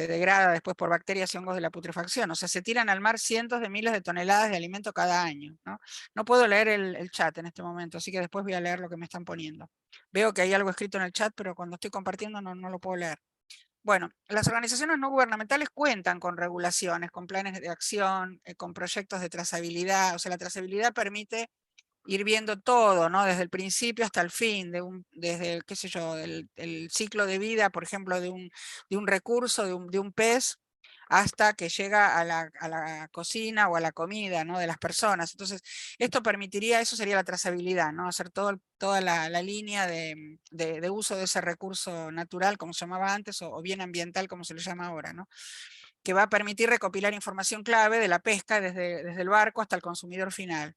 [SPEAKER 1] degrada después por bacterias y hongos de la putrefacción. O sea, se tiran al mar cientos de miles de toneladas de alimento cada año, ¿no? No puedo leer el chat en este momento, así que después voy a leer lo que me están poniendo. Veo que hay algo escrito en el chat, pero cuando estoy compartiendo no lo puedo leer. Bueno, las organizaciones no gubernamentales cuentan con regulaciones, con planes de acción, con proyectos de trazabilidad. O sea, la trazabilidad permite ir viendo todo, ¿no?, desde el principio hasta el fin, desde qué sé yo, el ciclo de vida, por ejemplo, de un recurso, de un pez, hasta que llega a la cocina o a la comida, ¿no?, de las personas. Entonces, esto permitiría, eso sería la trazabilidad, ¿no?, hacer toda la línea de uso de ese recurso natural, como se llamaba antes, o bien ambiental, como se le llama ahora, ¿no?, que va a permitir recopilar información clave de la pesca desde el barco hasta el consumidor final.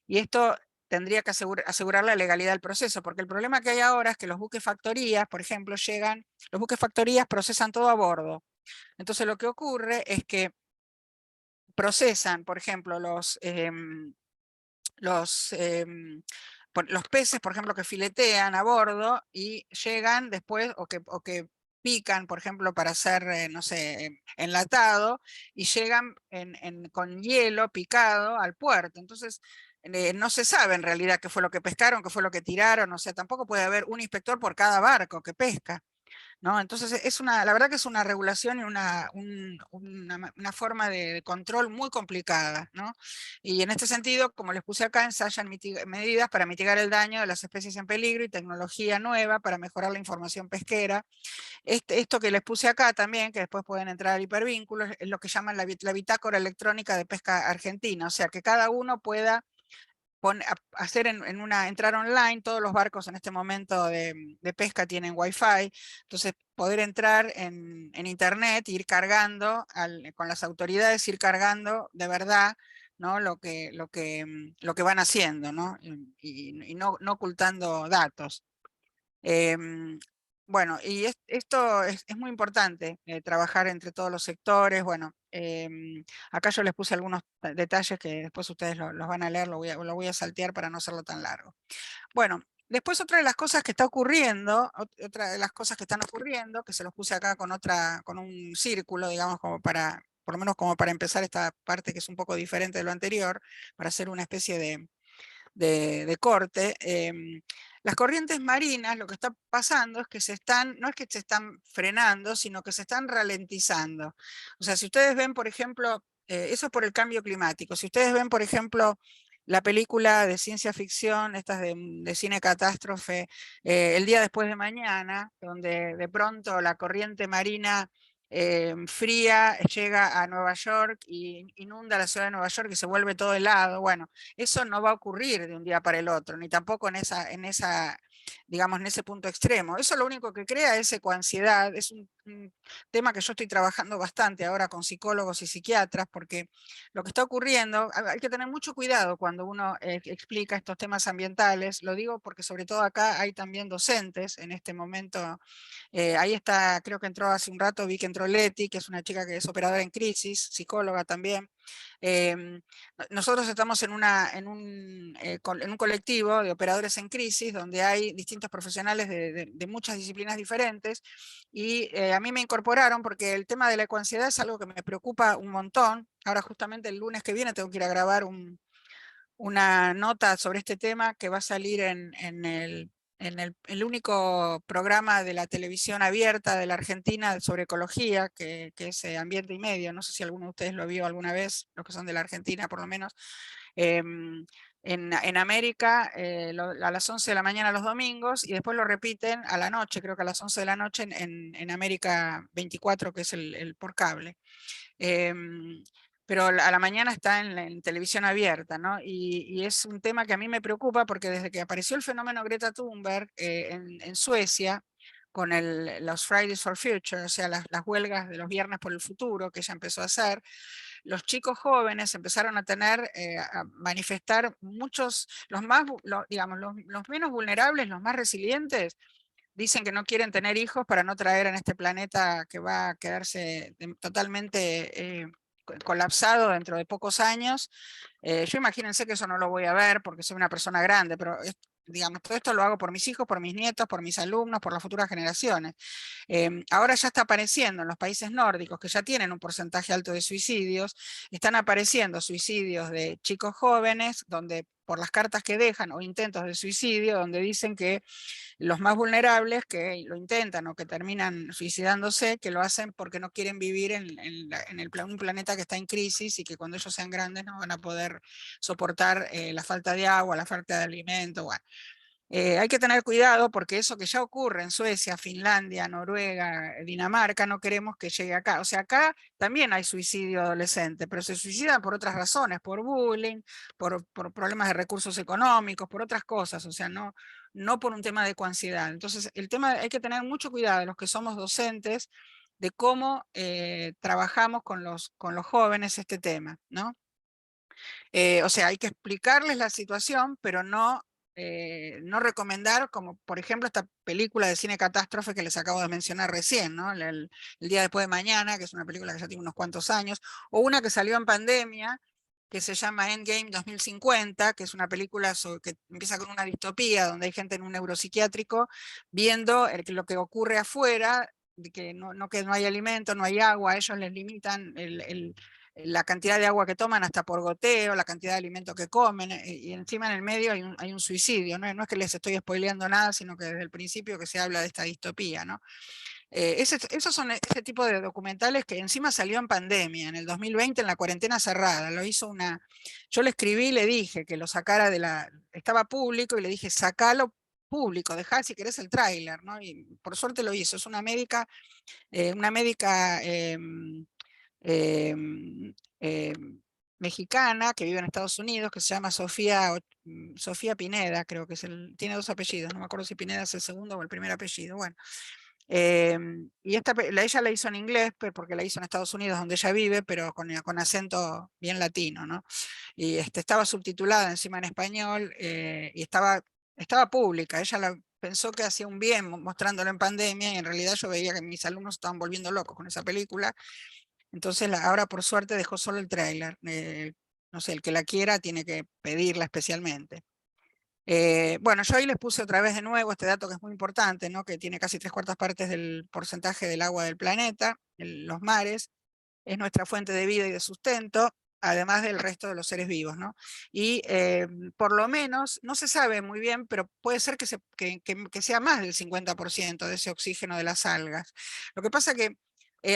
[SPEAKER 1] Y esto tendría que asegurar la legalidad del proceso, porque el problema que hay ahora es que los buques factorías, por ejemplo, los buques factorías procesan todo a bordo. Entonces lo que ocurre es que procesan, por ejemplo, los peces, por ejemplo, que filetean a bordo y llegan después, o que pican, por ejemplo, para hacer, no sé, enlatado, y llegan con hielo picado al puerto. Entonces, no se sabe en realidad qué fue lo que pescaron, qué fue lo que tiraron, o sea, tampoco puede haber un inspector por cada barco que pesca, ¿no? Entonces, la verdad que es una regulación y una forma de control muy complicada, ¿no? Y en este sentido, como les puse acá, ensayan medidas para mitigar el daño de las especies en peligro y tecnología nueva para mejorar la información pesquera. Esto que les puse acá también, que después pueden entrar al hipervínculo, es lo que llaman la bitácora electrónica de pesca argentina, o sea, que cada uno pueda hacer entrar online. Todos los barcos en este momento de pesca tienen wifi, entonces poder entrar en internet, ir cargando con las autoridades, ir cargando de verdad, ¿no? lo que van haciendo, ¿no? Y no ocultando datos. Bueno, y esto es muy importante, trabajar entre todos los sectores. Bueno, acá yo les puse algunos detalles que después ustedes los van a leer, lo voy a saltear para no hacerlo tan largo. Bueno, después otra de las cosas que está ocurriendo, otra de las cosas que están ocurriendo, que se los puse acá con un círculo, digamos, como por lo menos como para empezar esta parte que es un poco diferente de lo anterior, para hacer una especie de corte. Las corrientes marinas, lo que está pasando es que no es que se están frenando, sino que se están ralentizando. O sea, si ustedes ven, por ejemplo, eso es por el cambio climático. Si ustedes ven, por ejemplo, la película de ciencia ficción, estas de cine catástrofe, El día después de mañana, donde de pronto la corriente marina fría llega a Nueva York y inunda la ciudad de Nueva York y se vuelve todo helado. Bueno, eso no va a ocurrir de un día para el otro, ni tampoco digamos, en ese punto extremo. Eso lo único que crea es ecoansiedad. Es un tema que yo estoy trabajando bastante ahora con psicólogos y psiquiatras, porque lo que está ocurriendo, hay que tener mucho cuidado cuando uno explica estos temas ambientales. Lo digo porque sobre todo acá hay también docentes en este momento. Ahí está, creo que entró hace un rato, vi que entró Leti, que es una chica que es operadora en crisis, psicóloga también. Nosotros estamos en un colectivo de operadores en crisis, donde hay distintos profesionales de muchas disciplinas diferentes, y a mí me incorporaron porque el tema de la ecoansiedad es algo que me preocupa un montón. Ahora justamente el lunes que viene tengo que ir a grabar una nota sobre este tema que va a salir en el único programa de la televisión abierta de la Argentina sobre ecología, que es Ambiente y Medio. No sé si alguno de ustedes lo vio alguna vez, los que son de la Argentina por lo menos. En América, a las 11 de la mañana los domingos, y después lo repiten a la noche, creo que a las 11 de la noche en América 24, que es el por cable. Pero a la mañana está en televisión abierta, ¿no? Y es un tema que a mí me preocupa porque desde que apareció el fenómeno Greta Thunberg en Suecia, con los Fridays for Future, o sea, las huelgas de los viernes por el futuro que ella empezó a hacer, los chicos jóvenes empezaron a manifestar muchos, digamos, los menos vulnerables, los más resilientes, dicen que no quieren tener hijos para no traer en este planeta que va a quedarse totalmente colapsado dentro de pocos años. Yo imagínense que eso no lo voy a ver porque soy una persona grande, pero digamos, todo esto lo hago por mis hijos, por mis nietos, por mis alumnos, por las futuras generaciones. Ahora ya está apareciendo en los países nórdicos, que ya tienen un porcentaje alto de suicidios, están apareciendo suicidios de chicos jóvenes, donde por las cartas que dejan o intentos de suicidio, donde dicen que los más vulnerables que lo intentan o que terminan suicidándose, que lo hacen porque no quieren vivir un planeta que está en crisis y que cuando ellos sean grandes no van a poder soportar la falta de agua, la falta de alimento. Bueno. Hay que tener cuidado porque eso que ya ocurre en Suecia, Finlandia, Noruega, Dinamarca, no queremos que llegue acá. O sea, acá también hay suicidio adolescente, pero se suicidan por otras razones, por bullying, por problemas de recursos económicos, por otras cosas, o sea, no por un tema de ecoansiedad. Entonces, el tema, hay que tener mucho cuidado, los que somos docentes, de cómo trabajamos con los jóvenes este tema, ¿no? O sea, hay que explicarles la situación, pero no recomendar, como por ejemplo esta película de cine catástrofe que les acabo de mencionar recién, ¿no? El día después de mañana, que es una película que ya tiene unos cuantos años, o una que salió en pandemia, que se llama Endgame 2050, que es una película que empieza con una distopía, donde hay gente en un neuropsiquiátrico viendo lo que ocurre afuera, de que no hay alimento, no hay agua, ellos les limitan la cantidad de agua que toman hasta por goteo, la cantidad de alimento que comen, y encima en el medio hay un suicidio, ¿no? Es que les estoy spoileando nada, sino que desde el principio que se habla de esta distopía, ¿no? Esos son ese tipo de documentales que encima salió en pandemia, en el 2020, en la cuarentena cerrada. Yo le escribí y le dije que lo sacara estaba público y le dije, sacalo público, dejá si querés el tráiler, ¿no? Y por suerte lo hizo. Es una médica mexicana que vive en Estados Unidos, que se llama Sofía Pineda, creo que tiene 2 apellidos, no me acuerdo si Pineda es el segundo o el primer apellido. Bueno. Y ella la hizo en inglés, porque la hizo en Estados Unidos, donde ella vive, pero con acento bien latino, ¿no? Y estaba subtitulada encima en español, y estaba pública. Ella pensó que hacía un bien mostrándolo en pandemia, y en realidad yo veía que mis alumnos estaban volviendo locos con esa película. Entonces ahora por suerte dejó solo el tráiler. No sé, el que la quiera tiene que pedirla especialmente. Bueno, yo ahí les puse otra vez de nuevo este dato que es muy importante, ¿no? Que tiene casi 3/4 partes del porcentaje del agua del planeta, los mares, es nuestra fuente de vida y de sustento, además del resto de los seres vivos, ¿no? Y por lo menos, no se sabe muy bien, pero puede ser que sea más del 50% de ese oxígeno de las algas. Lo que pasa que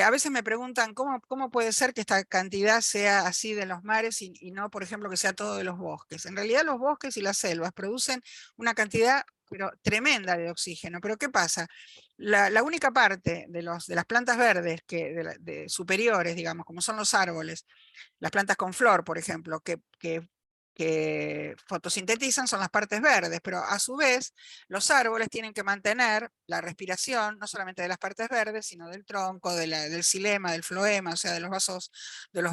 [SPEAKER 1] a veces me preguntan cómo puede ser que esta cantidad sea así de los mares y no, por ejemplo, que sea todo de los bosques. En realidad los bosques y las selvas producen una cantidad pero tremenda de oxígeno. Pero ¿qué pasa? La única parte de las plantas verdes superiores, digamos, como son los árboles, las plantas con flor, por ejemplo, que fotosintetizan son las partes verdes, pero a su vez los árboles tienen que mantener la respiración, no solamente de las partes verdes, sino del tronco, del xilema, del floema, o sea, de los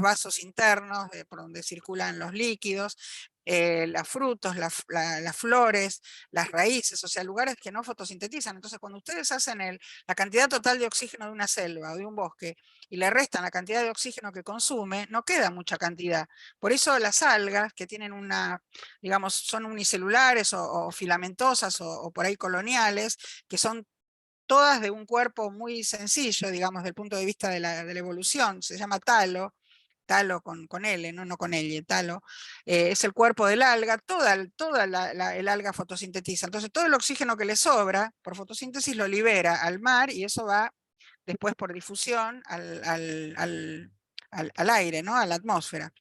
[SPEAKER 1] vasos internos, por donde circulan los líquidos, los frutos, las flores, las raíces, o sea, lugares que no fotosintetizan. Entonces, cuando ustedes hacen la cantidad total de oxígeno de una selva o de un bosque, y le restan la cantidad de oxígeno que consume, no queda mucha cantidad. Por eso las algas, que tienen digamos, son unicelulares o filamentosas o por ahí coloniales, que son todas de un cuerpo muy sencillo, digamos, desde el punto de vista de la evolución, se llama talo con L, no con L, talo, es el cuerpo del alga, toda el alga fotosintetiza. Entonces todo el oxígeno que le sobra por fotosíntesis lo libera al mar y eso va después por difusión al aire, ¿no? A la atmósfera.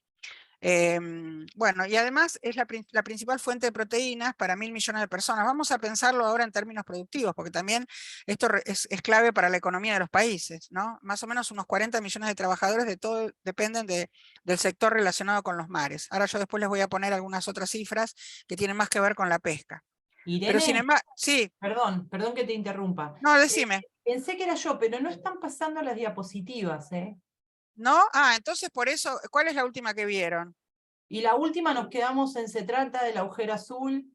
[SPEAKER 1] Bueno, y además es la principal fuente de proteínas para 1.000 millones de personas. Vamos a pensarlo ahora en términos productivos, porque también esto es clave para la economía de los países, ¿no? Más o menos unos 40 millones de trabajadores dependen del sector relacionado con los mares. Ahora yo después les voy a poner algunas otras cifras que tienen más que ver con la pesca. Pero sin
[SPEAKER 2] Irene,
[SPEAKER 1] embargo, sí,
[SPEAKER 2] perdón que te interrumpa.
[SPEAKER 1] no, decime.
[SPEAKER 2] Pensé que era yo, pero no están pasando las diapositivas, ¿eh?
[SPEAKER 1] ¿No? Ah, entonces por eso, ¿cuál es la última que vieron?
[SPEAKER 2] Y la última nos quedamos en Se trata del agujero azul.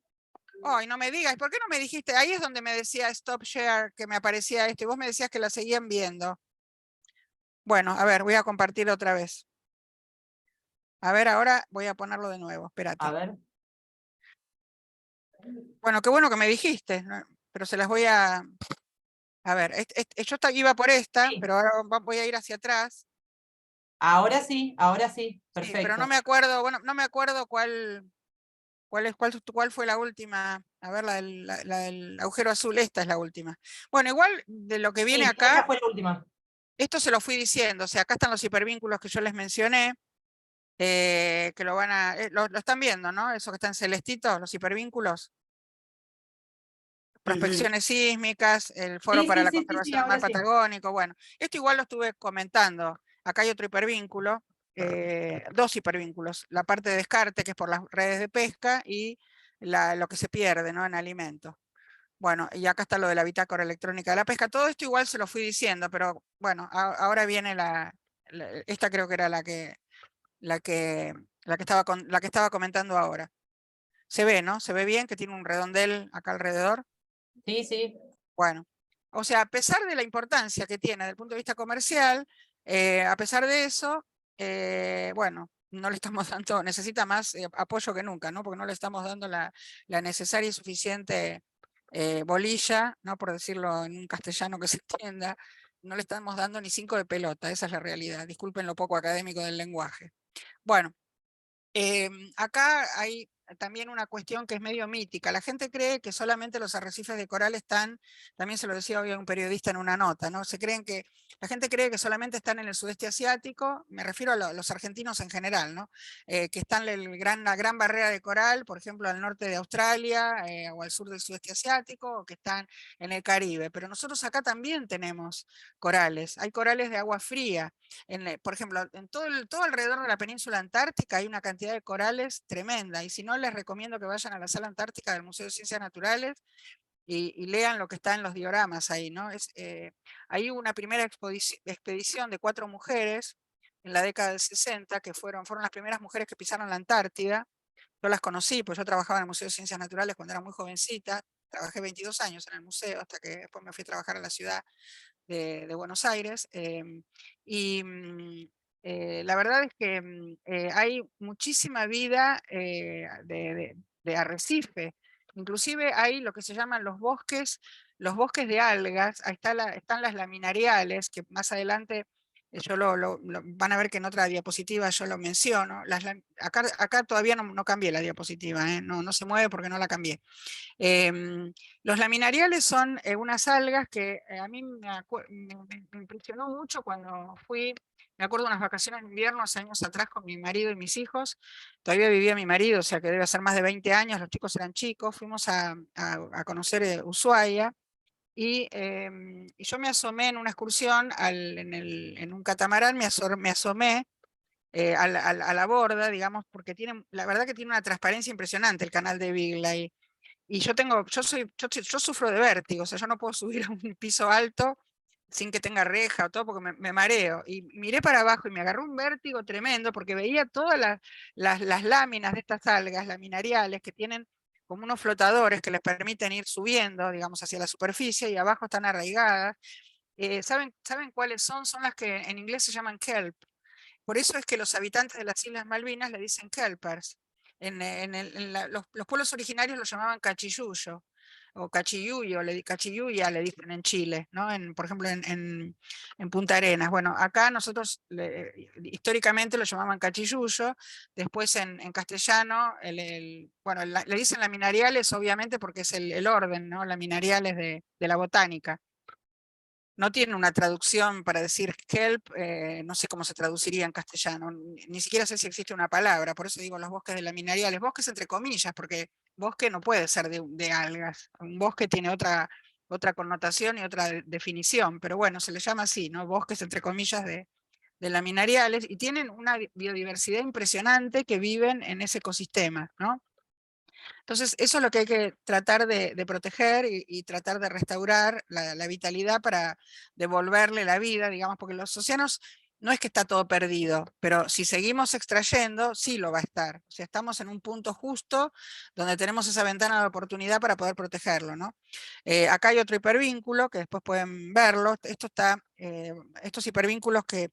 [SPEAKER 1] Ay, no me digas, ¿por qué no me dijiste? Ahí es donde me decía Stop Share, que me aparecía esto, y vos me decías que la seguían viendo. Bueno, a ver, voy a compartir otra vez. A ver, ahora voy a ponerlo de nuevo, espérate.
[SPEAKER 2] A ver.
[SPEAKER 1] Bueno, qué bueno que me dijiste, ¿no? Pero se las voy a... A ver, yo iba por esta,
[SPEAKER 2] Sí.
[SPEAKER 1] pero ahora voy a ir hacia atrás.
[SPEAKER 2] Ahora sí,
[SPEAKER 1] Sí, pero
[SPEAKER 2] perfecto.
[SPEAKER 1] no me acuerdo, bueno, no me acuerdo cuál fue la última. A ver, la del agujero azul, esta es la última. Bueno, igual de lo que viene
[SPEAKER 2] Sí,
[SPEAKER 1] acá,
[SPEAKER 2] esta fue la última.
[SPEAKER 1] esto se lo fui diciendo, o sea, acá están los hipervínculos que yo les mencioné, que lo están viendo, ¿no? Eso que está en celestito, los hipervínculos. Prospecciones sísmicas, el Foro para la Conservación del
[SPEAKER 2] ahora
[SPEAKER 1] Mar
[SPEAKER 2] sí.
[SPEAKER 1] Patagónico, bueno, esto igual lo estuve comentando. Acá hay otro hipervínculo, 2 hipervínculos, la parte de descarte, que es por las redes de pesca, y lo que se pierde, ¿no? En alimentos. Bueno, y acá está lo de la bitácora electrónica de la pesca. Todo esto igual se lo fui diciendo, pero bueno, ahora viene esta creo que era la que estaba comentando ahora. Se ve, ¿no? Se ve bien que tiene un redondel acá alrededor.
[SPEAKER 2] Sí, sí.
[SPEAKER 1] Bueno, o sea, a pesar de la importancia que tiene desde el punto de vista comercial, a pesar de eso, bueno, no le estamos dando, necesita más apoyo que nunca, ¿no? Porque no le estamos dando la necesaria y suficiente bolilla, ¿no? Por decirlo en un castellano que se entienda, no le estamos dando ni 5 de pelota, esa es la realidad. Disculpen lo poco académico del lenguaje. Bueno, acá hay también una cuestión que es medio mítica. La gente cree que solamente los arrecifes de coral están, también se lo decía hoy a un periodista en una nota, ¿no? La gente cree que solamente están en el sudeste asiático, me refiero a los argentinos en general, ¿no? Que están la gran barrera de coral, por ejemplo, al norte de Australia o al sur del sudeste asiático, o que están en el Caribe. Pero nosotros acá también tenemos corales. Hay corales de agua fría. Por ejemplo, en todo alrededor de la península antártica hay una cantidad de corales tremenda, y si no, les recomiendo que vayan a la sala antártica del Museo de Ciencias Naturales y lean lo que está en los dioramas ahí, ¿no? Hay una primera expedición de 4 mujeres en la década del 60, que fueron las primeras mujeres que pisaron la Antártida. Yo las conocí, pues yo trabajaba en el Museo de Ciencias Naturales cuando era muy jovencita, trabajé 22 años en el museo hasta que después me fui a trabajar a la ciudad de Buenos Aires. La verdad es que hay muchísima vida de arrecife. Inclusive hay lo que se llaman los bosques de algas. Ahí están las laminariales, que más adelante van a ver que en otra diapositiva yo lo menciono. Acá todavía no cambié la diapositiva, no se mueve porque no la cambié. Los laminariales son unas algas que a mí me impresionó mucho cuando fui, me acuerdo de unas vacaciones de invierno hace años atrás con mi marido y mis hijos. Todavía vivía mi marido, o sea que debe ser más de 20 años, los chicos eran chicos. Fuimos a conocer Ushuaia, y yo me asomé en una excursión en un catamarán, me asomé a la borda, digamos, porque la verdad que tiene una transparencia impresionante el canal de Beagle. Y yo sufro de vértigo, o sea, yo no puedo subir a un piso alto sin que tenga reja o todo, porque me mareo. Y miré para abajo y me agarró un vértigo tremendo, porque veía todas las láminas de estas algas laminariales que tienen como unos flotadores que les permiten ir subiendo, digamos, hacia la superficie, y abajo están arraigadas. ¿Saben cuáles son? Son las que en inglés se llaman kelp. Por eso es que los habitantes de las Islas Malvinas le dicen kelpers. Los pueblos originarios lo llamaban cachiyuyo, o cachiyuyo, cachiyuya le dicen en Chile, ¿no? Por ejemplo, en Punta Arenas. Bueno, acá nosotros históricamente lo llamaban cachiyuyo. Después en castellano, bueno, le dicen laminariales, obviamente, porque es el orden, ¿no? Laminariales de la botánica. No tiene una traducción para decir kelp, no sé cómo se traduciría en castellano, ni siquiera sé si existe una palabra, por eso digo los bosques de laminariales, bosques entre comillas, porque bosque no puede ser de algas, un bosque tiene otra connotación y otra definición, pero bueno, se le llama así, ¿no? Bosques entre comillas de laminariales, y tienen una biodiversidad impresionante que viven en ese ecosistema, ¿no? Entonces, eso es lo que hay que tratar de proteger y tratar de restaurar la vitalidad para devolverle la vida, digamos, porque los océanos no es que está todo perdido, pero si seguimos extrayendo, sí lo va a estar. O sea, estamos en un punto justo donde tenemos esa ventana de oportunidad para poder protegerlo, ¿no? Acá hay otro hipervínculo que después pueden verlo. Estos hipervínculos que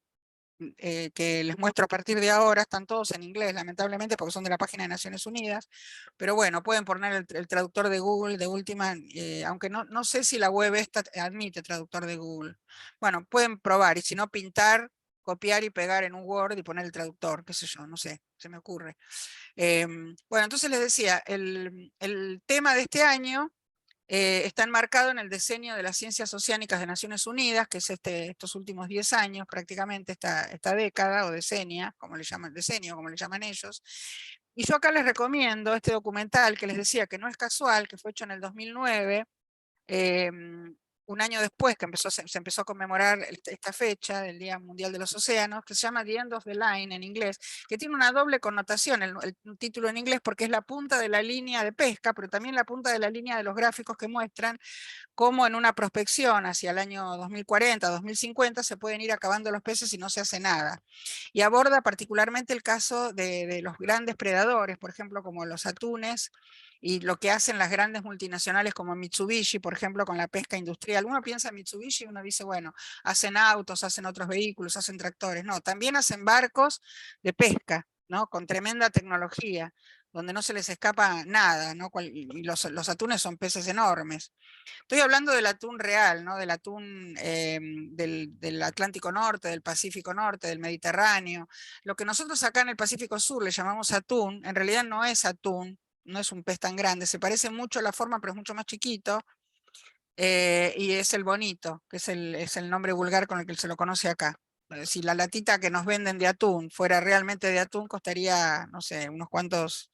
[SPEAKER 1] les muestro a partir de ahora, están todos en inglés, lamentablemente, porque son de la página de Naciones Unidas, pero bueno, pueden poner el traductor de Google de última, aunque no sé si la web esta admite traductor de Google. Bueno, pueden probar, y si no, pintar, copiar y pegar en un Word y poner el traductor, qué sé yo, no sé, se me ocurre. Bueno, entonces les decía, el tema de este año está enmarcado en el diseño de las ciencias oceánicas de Naciones Unidas, que es estos últimos 10 años, prácticamente esta década o decenio, como le llaman ellos. Y yo acá les recomiendo este documental que les decía que no es casual, que fue hecho en el 2009, un año después que se empezó a conmemorar esta fecha del Día Mundial de los Océanos, que se llama The End of the Line en inglés, que tiene una doble connotación el título en inglés, porque es la punta de la línea de pesca, pero también la punta de la línea de los gráficos que muestran cómo en una prospección hacia el año 2040, 2050, se pueden ir acabando los peces y no se hace nada. Y aborda particularmente el caso de los grandes predadores, por ejemplo, como los atunes, y lo que hacen las grandes multinacionales como Mitsubishi, por ejemplo, con la pesca industrial. Uno piensa en Mitsubishi y uno dice, bueno, hacen autos, hacen otros vehículos, hacen tractores. No, también hacen barcos de pesca, ¿no? Con tremenda tecnología. donde no se les escapa nada, ¿no? Y los atunes son peces enormes. Estoy hablando del atún real, ¿no? Del atún del Atlántico Norte, del Pacífico Norte, del Mediterráneo. Lo que nosotros acá en el Pacífico Sur le llamamos atún, en realidad no es atún, no es un pez tan grande, se parece mucho a la forma, pero es mucho más chiquito, y es el bonito, que es el nombre vulgar con el que se lo conoce acá. Si la latita que nos venden de atún fuera realmente de atún, costaría, no sé, unos cuantos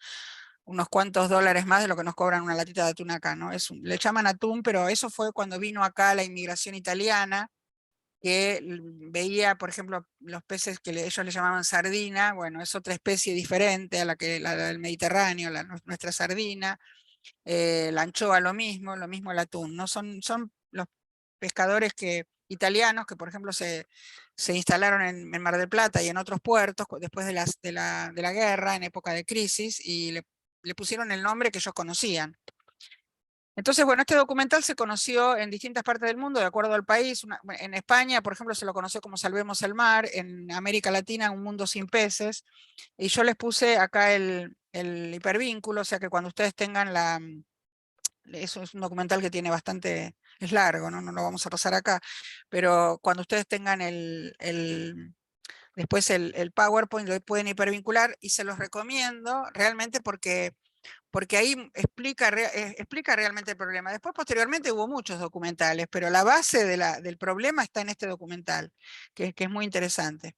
[SPEAKER 1] dólares más de lo que nos cobran una latita de atún acá, ¿no? Le llaman atún, pero eso fue cuando vino acá la inmigración italiana, que veía, por ejemplo, los peces que ellos le llamaban sardina, bueno, es otra especie diferente a la del Mediterráneo, nuestra sardina, la anchoa lo mismo el atún, ¿no? Son los pescadores italianos que, por ejemplo, se instalaron en Mar del Plata y en otros puertos después de la guerra, en época de crisis, y le pusieron el nombre que ellos conocían. Entonces, bueno, este documental se conoció en distintas partes del mundo, de acuerdo al país. En España, por ejemplo, se lo conoció como Salvemos el Mar, en América Latina, Un Mundo Sin Peces, y yo les puse acá el hipervínculo, o sea que cuando ustedes tengan eso es un documental que tiene bastante, es largo, ¿no? No lo vamos a pasar acá, pero cuando ustedes tengan después el PowerPoint lo pueden hipervincular, y se los recomiendo realmente porque ahí explica realmente el problema. Después, posteriormente, hubo muchos documentales, pero la base del problema está en este documental, que es muy interesante.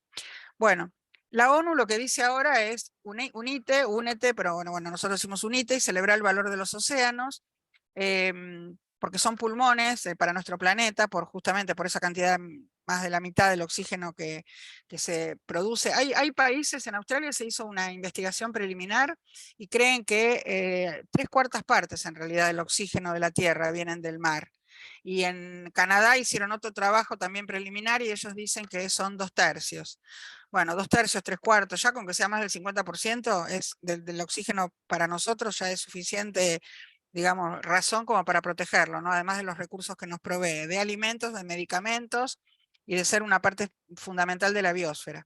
[SPEAKER 1] Bueno, la ONU lo que dice ahora es únete, pero bueno, nosotros decimos unite y celebrar el valor de los océanos, porque son pulmones para nuestro planeta, justamente por esa cantidad, más de la mitad del oxígeno que se produce. Hay países, en Australia se hizo una investigación preliminar y creen que 3/4 partes en realidad del oxígeno de la Tierra vienen del mar. Y en Canadá hicieron otro trabajo también preliminar y ellos dicen que son 2/3. Bueno, 2/3, 3/4, ya con que sea más del 50% del oxígeno para nosotros ya es suficiente, digamos, razón como para protegerlo, ¿no? Además de los recursos que nos provee, de alimentos, de medicamentos y de ser una parte fundamental de la biosfera.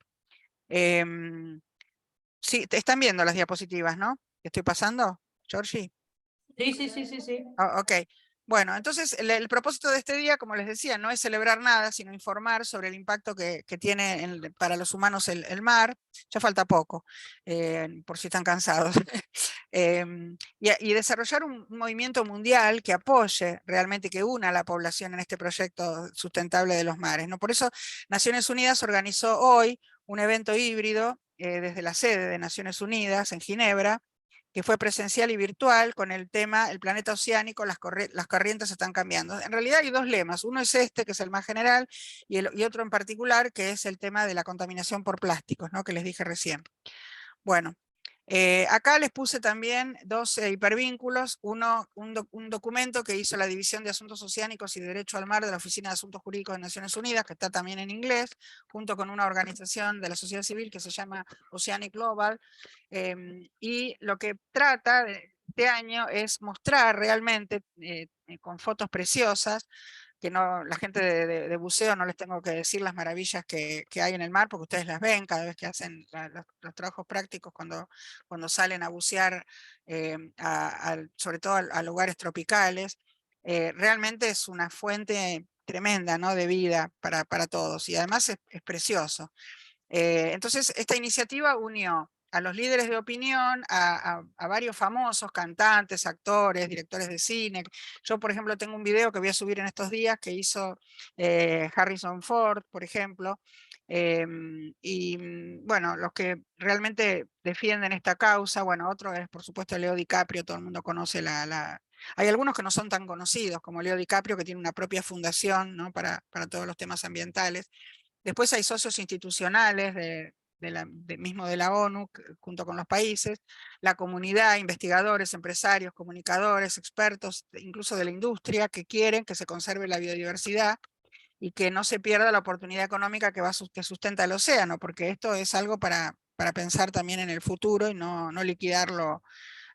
[SPEAKER 1] Sí, te están viendo las diapositivas, ¿no? ¿Qué estoy pasando, Georgie?
[SPEAKER 2] Sí.
[SPEAKER 1] Ok. Bueno, entonces el propósito de este día, como les decía, no es celebrar nada, sino informar sobre el impacto que tiene para los humanos el mar. Ya falta poco, por si están cansados. Y desarrollar un movimiento mundial que apoye realmente, que una a la población en este proyecto sustentable de los mares, ¿no? Por eso Naciones Unidas organizó hoy un evento híbrido desde la sede de Naciones Unidas en Ginebra, que fue presencial y virtual, con el tema El planeta oceánico, las corrientes están cambiando. En realidad hay dos lemas, uno es este, que es el más general, y otro en particular, que es el tema de la contaminación por plásticos, ¿no? Que les dije recién. Bueno, acá les puse también dos hipervínculos, un documento que hizo la División de Asuntos Oceánicos y Derecho al Mar de la Oficina de Asuntos Jurídicos de Naciones Unidas, que está también en inglés, junto con una organización de la sociedad civil que se llama Oceanic Global, y lo que trata este año es mostrar realmente, con fotos preciosas, que la gente de buceo no les tengo que decir las maravillas que hay en el mar, porque ustedes las ven cada vez que hacen los trabajos prácticos cuando salen a bucear, sobre todo a lugares tropicales. Realmente es una fuente tremenda, ¿no?, de vida para todos, y además es precioso. Entonces, esta iniciativa unió a los líderes de opinión, a varios famosos, cantantes, actores, directores de cine. Yo, por ejemplo, tengo un video que voy a subir en estos días que hizo Harrison Ford, por ejemplo, bueno, los que realmente defienden esta causa. Bueno, otro es, por supuesto, Leo DiCaprio. Todo el mundo conoce Hay algunos que no son tan conocidos, como Leo DiCaprio, que tiene una propia fundación, ¿no?, para todos los temas ambientales. Después hay socios institucionales mismo de la ONU, junto con los países, la comunidad, investigadores, empresarios, comunicadores, expertos, incluso de la industria, que quieren que se conserve la biodiversidad y que no se pierda la oportunidad económica que sustenta el océano, porque esto es algo para pensar también en el futuro y no liquidarlo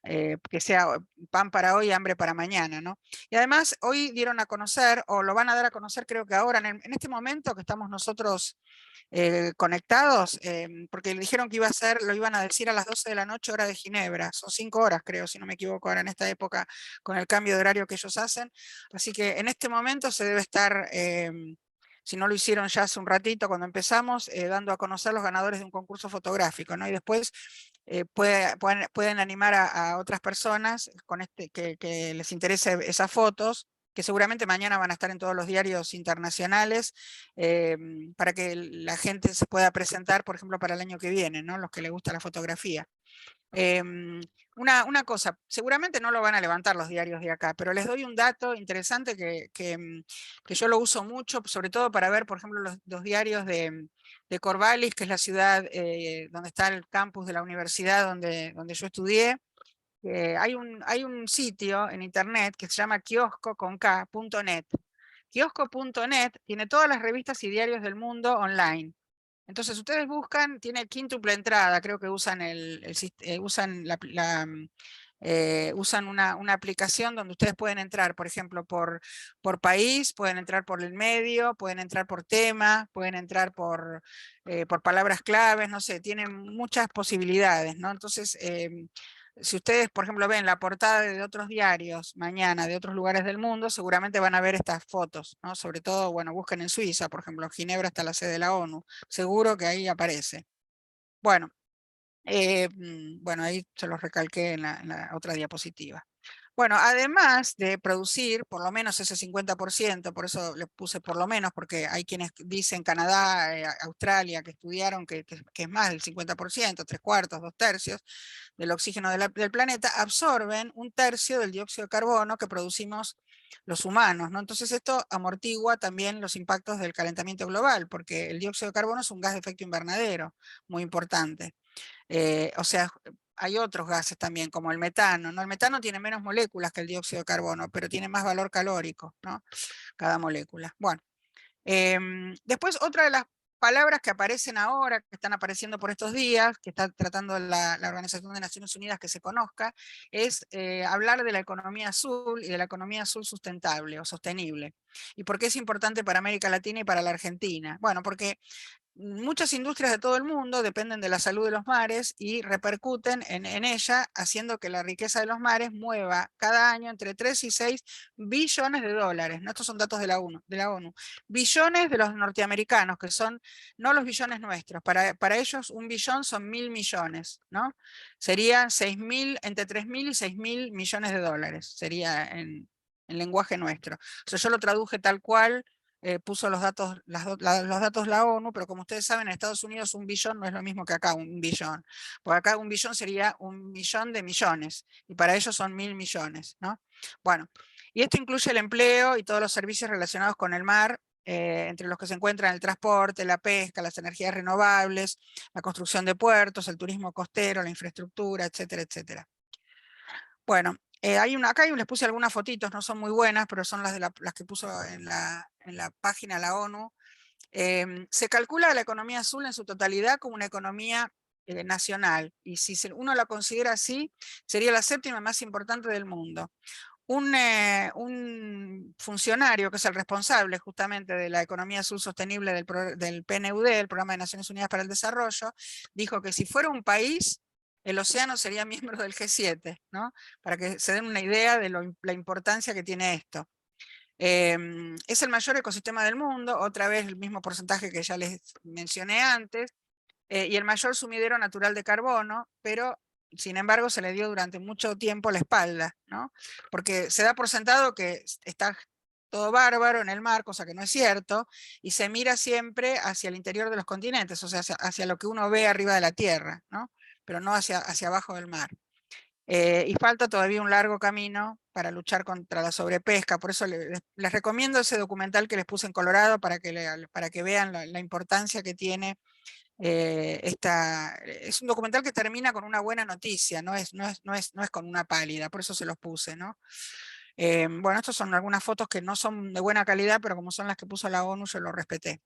[SPEAKER 1] que sea pan para hoy, hambre para mañana, ¿no? Y además hoy dieron a conocer, o lo van a dar a conocer creo que ahora, en este momento que estamos nosotros conectados, porque le dijeron que iba a ser, lo iban a decir a las 12 de la noche hora de Ginebra, son 5 horas creo, si no me equivoco ahora en esta época con el cambio de horario que ellos hacen, así que en este momento se debe estar, si no lo hicieron ya hace un ratito cuando empezamos, dando a conocer los ganadores de un concurso fotográfico, ¿no? Y después pueden animar a otras personas con que les interese esas fotos, que seguramente mañana van a estar en todos los diarios internacionales, para que la gente se pueda presentar, por ejemplo, para el año que viene, ¿no? Los que les gusta la fotografía. Una cosa, seguramente no lo van a levantar los diarios de acá, pero les doy un dato interesante que yo lo uso mucho, sobre todo para ver, por ejemplo, los diarios de Corvallis, que es la ciudad donde está el campus de la universidad donde yo estudié. Hay un sitio en internet que se llama kiosco.net. Kiosco.net tiene todas las revistas y diarios del mundo online. Entonces ustedes buscan, tiene quíntuple entrada, creo que usan, usan una aplicación donde ustedes pueden entrar, por ejemplo, por país, pueden entrar por el medio, pueden entrar por tema, pueden entrar por palabras claves, no sé, tienen muchas posibilidades, ¿no? Entonces, si ustedes, por ejemplo, ven la portada de otros diarios mañana de otros lugares del mundo, seguramente van a ver estas fotos, ¿no? Sobre todo, bueno, busquen en Suiza, por ejemplo, en Ginebra está la sede de la ONU, seguro que ahí aparece. Bueno, bueno, ahí se los recalqué en la otra diapositiva. Bueno, además de producir por lo menos ese 50%, por eso le puse por lo menos, porque hay quienes dicen Canadá, Australia, que estudiaron que es más del 50%, 3/4, 2/3 del oxígeno del planeta, absorben 1/3 del dióxido de carbono que producimos los humanos, ¿no? Entonces esto amortigua también los impactos del calentamiento global, porque el dióxido de carbono es un gas de efecto invernadero muy importante. O sea, hay otros gases también, como el metano, ¿no? El metano tiene menos moléculas que el dióxido de carbono, pero tiene más valor calórico, ¿no? Cada molécula. Bueno, después otra de las palabras que aparecen ahora, que están apareciendo por estos días, que está tratando la Organización de Naciones Unidas que se conozca, es hablar de la economía azul y de la economía azul sustentable o sostenible. ¿Y por qué es importante para América Latina y para la Argentina? Bueno, porque muchas industrias de todo el mundo dependen de la salud de los mares y repercuten en ella, haciendo que la riqueza de los mares mueva cada año entre 3 y 6 billones de dólares. ¿No? Estos son datos de la ONU. Billones de los norteamericanos, que son no los billones nuestros. Para ellos un billón son 1.000 millones, ¿no? Sería 6.000, entre 3.000 y 6.000 millones de dólares, sería en lenguaje nuestro. O sea, yo lo traduje tal cual, puso los datos, los datos la ONU, pero como ustedes saben, en Estados Unidos un billón no es lo mismo que acá un billón. Porque acá un billón sería 1.000.000 de millones, y para ellos son 1.000 millones, ¿no? Bueno, y esto incluye el empleo y todos los servicios relacionados con el mar, entre los que se encuentran el transporte, la pesca, las energías renovables, la construcción de puertos, el turismo costero, la infraestructura, etcétera, etcétera. Bueno, acá les puse algunas fotitos, no son muy buenas, pero son las que puso en la página de la ONU. Se calcula la economía azul en su totalidad como una economía nacional, y si uno la considera así, sería la 7ª más importante del mundo. Un funcionario que es el responsable justamente de la economía azul sostenible del PNUD, el Programa de Naciones Unidas para el Desarrollo, dijo que si fuera un país, el océano sería miembro del G7, ¿no? Para que se den una idea de la importancia que tiene esto. Es el mayor ecosistema del mundo, otra vez el mismo porcentaje que ya les mencioné antes, y el mayor sumidero natural de carbono, pero sin embargo se le dio durante mucho tiempo la espalda, ¿no? Porque se da por sentado que está todo bárbaro en el mar, cosa que no es cierto, y se mira siempre hacia el interior de los continentes, o sea, hacia lo que uno ve arriba de la tierra, ¿no? Pero no hacia abajo del mar. Y falta todavía un largo camino para luchar contra la sobrepesca, por eso les recomiendo ese documental que les puse en Colorado para que vean la importancia que tiene. Es un documental que termina con una buena noticia, no es con una pálida, por eso se los puse, ¿no? Bueno, estas son algunas fotos que no son de buena calidad, pero como son las que puso la ONU, yo lo respeté.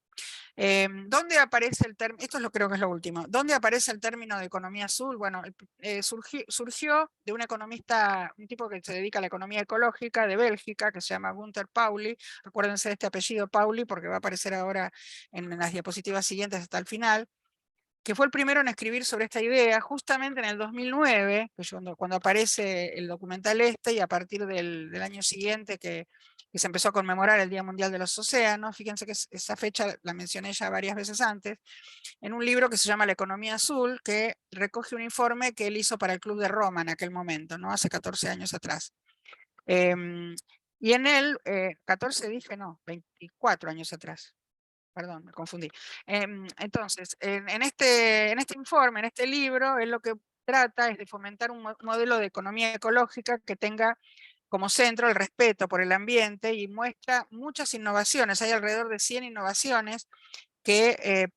[SPEAKER 1] ¿Dónde aparece el término? Esto creo que es lo último. ¿Dónde aparece el término de economía azul? Bueno, surgió de un economista, un tipo que se dedica a la economía ecológica de Bélgica, que se llama Gunther Pauli. Recuérdense de este apellido Pauli, porque va a aparecer ahora en las diapositivas siguientes hasta el final, que fue el primero en escribir sobre esta idea, justamente en el 2009, que cuando aparece el documental y a partir del año siguiente que se empezó a conmemorar el Día Mundial de los Océanos. Fíjense que esa fecha la mencioné ya varias veces antes, en un libro que se llama La Economía Azul, que recoge un informe que él hizo para el Club de Roma en aquel momento, ¿no? Hace 14 años atrás. Y en él, 14 dije, no, 24 años atrás. Perdón, me confundí. Entonces, en este informe, en este libro, él lo que trata es de fomentar un modelo de economía ecológica que tenga como centro el respeto por el ambiente, y muestra muchas innovaciones. Hay alrededor de 100 innovaciones que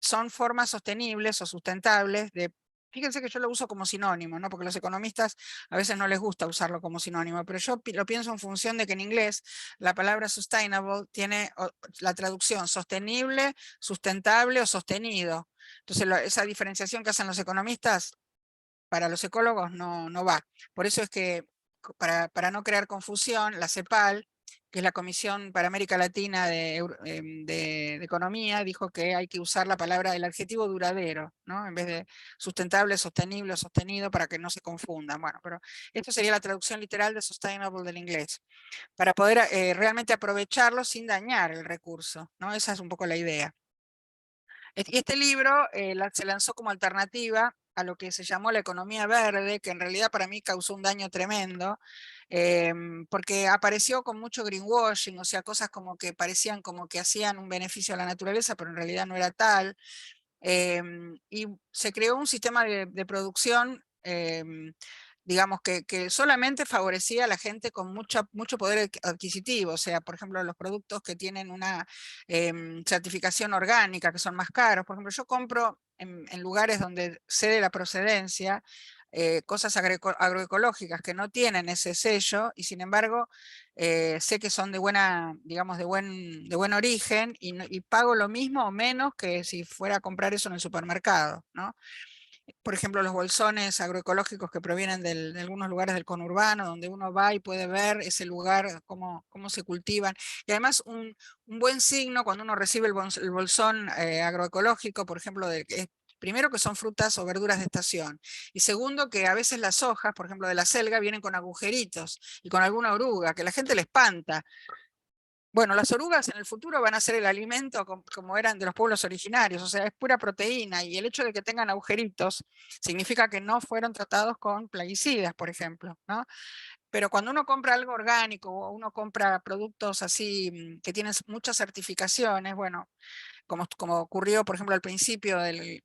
[SPEAKER 1] son formas sostenibles o sustentables de... Fíjense que yo lo uso como sinónimo, ¿no? Porque los economistas a veces no les gusta usarlo como sinónimo, pero yo lo pienso en función de que en inglés la palabra sustainable tiene la traducción sostenible, sustentable o sostenido. Entonces esa diferenciación que hacen los economistas para los ecólogos no va. Por eso es que, para no crear confusión, la CEPAL, que es la Comisión para América Latina de Economía, dijo que hay que usar el adjetivo duradero, ¿no? En vez de sustentable, sostenible o sostenido, para que no se confundan. Bueno, pero esto sería la traducción literal de sustainable del inglés, para poder realmente aprovecharlo sin dañar el recurso, ¿no? Esa es un poco la idea. Y este libro se lanzó como alternativa a lo que se llamó la economía verde, que en realidad para mí causó un daño tremendo, porque apareció con mucho greenwashing, o sea, cosas como que parecían como que hacían un beneficio a la naturaleza, pero en realidad no era tal. Y se creó un sistema de producción, digamos, que solamente favorecía a la gente con mucho poder adquisitivo. O sea, por ejemplo, los productos que tienen una certificación orgánica, que son más caros. Por ejemplo, yo compro en lugares donde sé de la procedencia, cosas agroecológicas que no tienen ese sello, y sin embargo sé que son de buena, digamos, de buen origen, y pago lo mismo o menos que si fuera a comprar eso en el supermercado, ¿no? Por ejemplo, los bolsones agroecológicos que provienen de algunos lugares del conurbano, donde uno va y puede ver ese lugar, cómo se cultivan. Y además un buen signo cuando uno recibe el bolsón agroecológico, por ejemplo, primero, que son frutas o verduras de estación, y segundo, que a veces las hojas, por ejemplo, de la selga, vienen con agujeritos y con alguna oruga, que la gente le espanta. Bueno, las orugas en el futuro van a ser el alimento como eran de los pueblos originarios, o sea, es pura proteína, y el hecho de que tengan agujeritos significa que no fueron tratados con plaguicidas, por ejemplo, ¿no? Pero cuando uno compra algo orgánico, o uno compra productos así que tienen muchas certificaciones, bueno, como ocurrió, por ejemplo, al principio,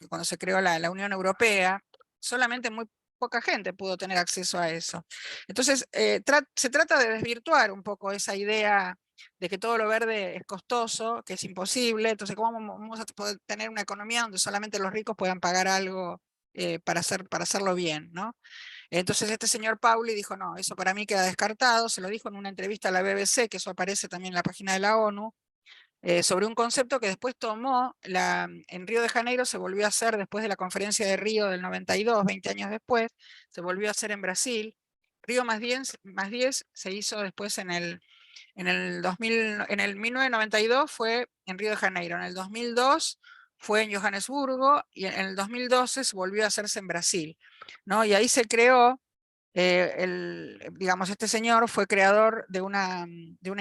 [SPEAKER 1] cuando se creó la Unión Europea, solamente muy poca gente pudo tener acceso a eso. Entonces, se trata de desvirtuar un poco esa idea de que todo lo verde es costoso, que es imposible. Entonces, ¿cómo vamos a poder tener una economía donde solamente los ricos puedan pagar algo para hacerlo bien, ¿no? Entonces este señor Pauli dijo, no, eso para mí queda descartado. Se lo dijo en una entrevista a la BBC, que eso aparece también en la página de la ONU, sobre un concepto que después tomó, en Río de Janeiro se volvió a hacer después de la conferencia de Río del 92, 20 años después, se volvió a hacer en Brasil. Río +10 se hizo después en el 1992 fue en Río de Janeiro, en el 2002 fue en Johannesburgo, y en el 2012 se volvió a hacerse en Brasil, ¿no? Y ahí se creó, digamos, este señor fue creador de una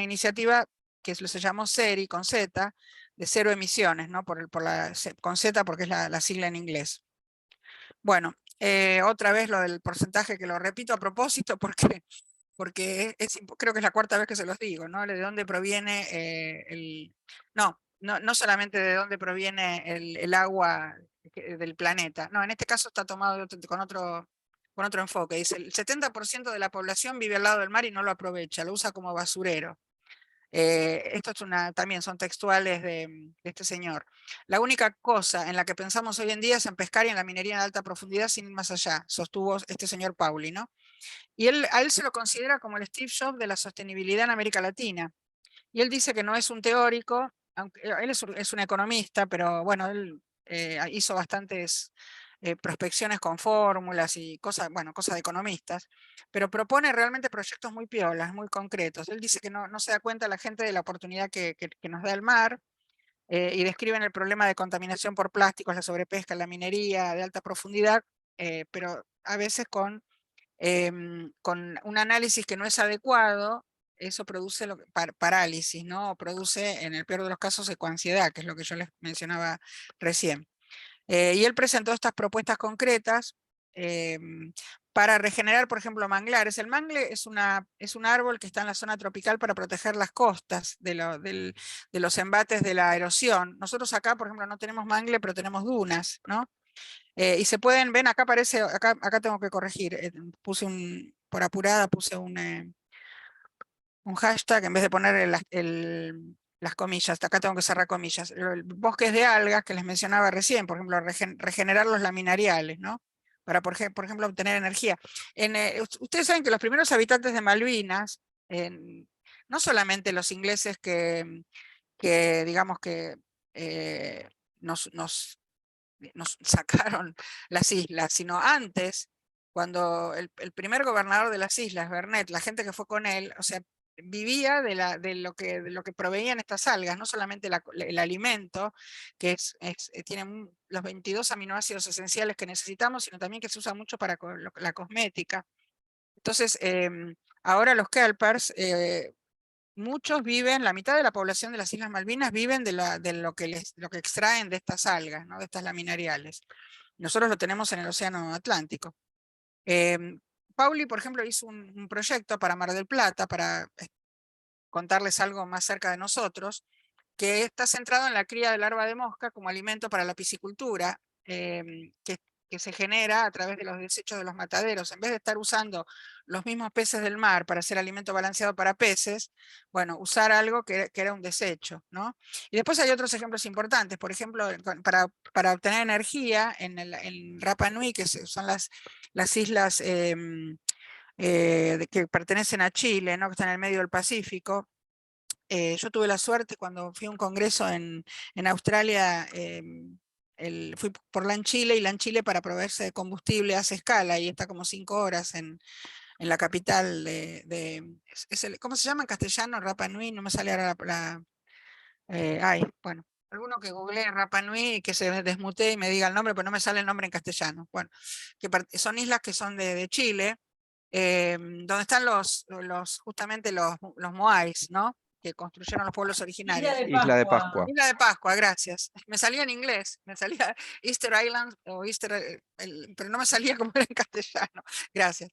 [SPEAKER 1] iniciativa que se llamó CERI, con Z, de cero emisiones, ¿no? Con Z porque es la sigla en inglés. Bueno, otra vez lo del porcentaje, que lo repito a propósito porque creo que es la cuarta vez que se los digo, ¿no? De dónde proviene no solamente de dónde proviene el agua del planeta. No, en este caso está tomado con otro enfoque. Dice, el 70% de la población vive al lado del mar y no lo aprovecha, lo usa como basurero. Esto también son textuales de este señor. La única cosa en la que pensamos hoy en día es en pescar y en la minería en alta profundidad, sin ir más allá, sostuvo este señor Pauli, ¿no? Y a él se lo considera como el Steve Jobs de la sostenibilidad en América Latina. Y él dice que no es un teórico, aunque él es un economista, pero bueno, él hizo bastantes prospecciones con fórmulas y cosas, bueno, cosas de economistas, pero propone realmente proyectos muy piolas, muy concretos. Él dice que no se da cuenta la gente de la oportunidad que nos da el mar, y describen el problema de contaminación por plásticos, la sobrepesca, la minería de alta profundidad, pero a veces con un análisis que no es adecuado, eso produce parálisis, ¿no? O produce, en el peor de los casos, ecoansiedad, que es lo que yo les mencionaba recién. Y él presentó estas propuestas concretas para regenerar, por ejemplo, manglares. El mangle es un árbol que está en la zona tropical para proteger las costas de los embates de la erosión. Nosotros acá, por ejemplo, no tenemos mangle, pero tenemos dunas, ¿no? Y se pueden, ven, acá aparece, acá tengo que corregir, por apurada puse un hashtag en vez de poner las comillas, acá tengo que cerrar comillas. Bosques de algas que les mencionaba recién, por ejemplo, regenerar los laminariales, ¿no? Para, por ejemplo, obtener energía. Ustedes saben que los primeros habitantes de Malvinas, no solamente los ingleses que digamos que nos sacaron las islas, sino antes, cuando el primer gobernador de las islas, Bernet, la gente que fue con él, o sea, vivía de lo que proveían estas algas, no solamente el alimento, que tiene los 22 aminoácidos esenciales que necesitamos, sino también que se usa mucho para la cosmética. Entonces, ahora los kelpers, muchos viven, la mitad de la población de las Islas Malvinas viven de lo que extraen de estas algas, ¿no? De estas laminariales. Nosotros lo tenemos en el Océano Atlántico. Pauli, por ejemplo, hizo un proyecto para Mar del Plata, para contarles algo más cerca de nosotros, que está centrado en la cría de larva de mosca como alimento para la piscicultura, que se genera a través de los desechos de los mataderos. En vez de estar usando los mismos peces del mar para hacer alimento balanceado para peces, bueno, usar algo que era un desecho, ¿no? Y después hay otros ejemplos importantes, por ejemplo, para obtener energía en Rapa Nui, que son las islas que pertenecen a Chile, ¿no? Que están en el medio del Pacífico. Yo tuve la suerte cuando fui a un congreso en Australia, fui por LAN Chile, y LAN Chile para proveerse de combustible hace escala y está como 5 horas en la capital ¿cómo se llama en castellano? Rapa Nui, no me sale ahora bueno, alguno que googlee Rapa Nui y que se desmutee y me diga el nombre, pero no me sale el nombre en castellano. Bueno, son islas que son de Chile, donde están justamente los moais, ¿no? Que construyeron los pueblos originarios.
[SPEAKER 5] Isla de Pascua.
[SPEAKER 1] Isla de Pascua, gracias. Me salía en inglés, me salía Easter Island o pero no me salía como era en castellano. Gracias.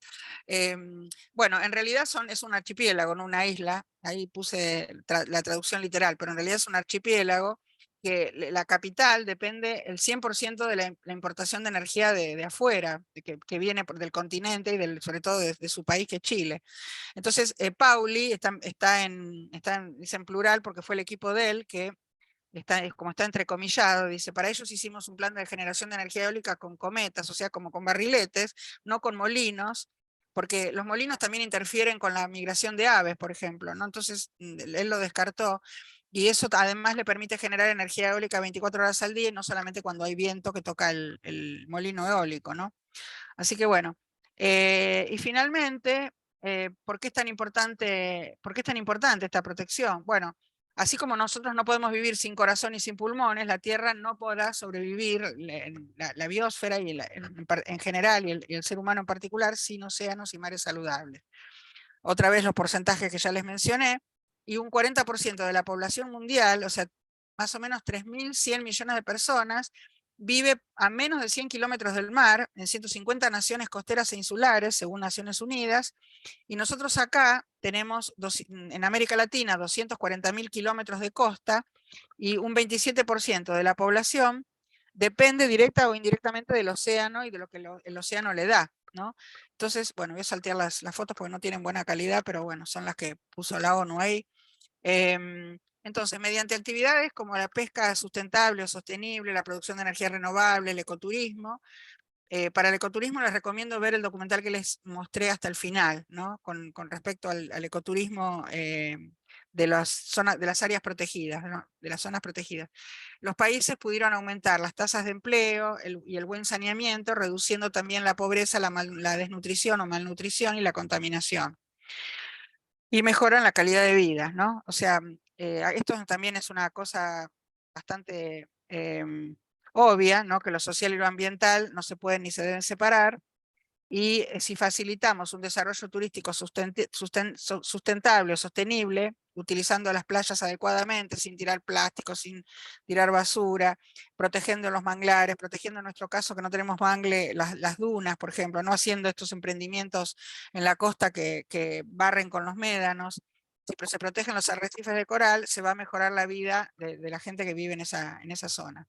[SPEAKER 1] Bueno, en realidad es un archipiélago, no una isla. Ahí puse la traducción literal, pero en realidad es un archipiélago que la capital depende el 100% de la importación de energía de afuera, que viene del continente y sobre todo de su país, que es Chile. Entonces, Pauli dice en plural porque fue el equipo de él que como está entrecomillado, dice, para ellos hicimos un plan de generación de energía eólica con cometas, o sea, como con barriletes, no con molinos, porque los molinos también interfieren con la migración de aves, por ejemplo, ¿no? Entonces, él lo descartó, y eso además le permite generar energía eólica 24 horas al día, y no solamente cuando hay viento que toca el molino eólico, ¿no? Así que bueno, y finalmente, ¿por qué es tan importante esta protección? Bueno, así como nosotros no podemos vivir sin corazón y sin pulmones, la Tierra no podrá sobrevivir, la biosfera y en general, y el ser humano en particular, sin océanos y mares saludables. Otra vez los porcentajes que ya les mencioné, y un 40% de la población mundial, o sea, más o menos 3.100 millones de personas, vive a menos de 100 kilómetros del mar, en 150 naciones costeras e insulares, según Naciones Unidas, y nosotros acá tenemos, en América Latina, 240.000 kilómetros de costa, y un 27% de la población depende directa o indirectamente del océano y de lo que el océano le da, ¿no? Entonces, bueno, voy a saltear las fotos porque no tienen buena calidad, pero bueno, son las que puso la ONU ahí. Entonces, mediante actividades como la pesca sustentable o sostenible, la producción de energía renovable, el ecoturismo, para el ecoturismo les recomiendo ver el documental que les mostré hasta el final, ¿no? Con respecto al ecoturismo de las áreas protegidas, ¿no? De las zonas protegidas. Los países pudieron aumentar las tasas de empleo y el buen saneamiento, reduciendo también la pobreza, la desnutrición o malnutrición y la contaminación. Y mejoran la calidad de vida, ¿no? O sea, esto también es una cosa bastante obvia, ¿no? Que lo social y lo ambiental no se pueden ni se deben separar. Y si facilitamos un desarrollo turístico sustentable o sostenible, utilizando las playas adecuadamente, sin tirar plástico, sin tirar basura, protegiendo los manglares, protegiendo en nuestro caso que no tenemos mangle, las dunas, por ejemplo, no haciendo estos emprendimientos en la costa que barren con los médanos. Si se protegen los arrecifes de coral, se va a mejorar la vida de la gente que vive en esa zona.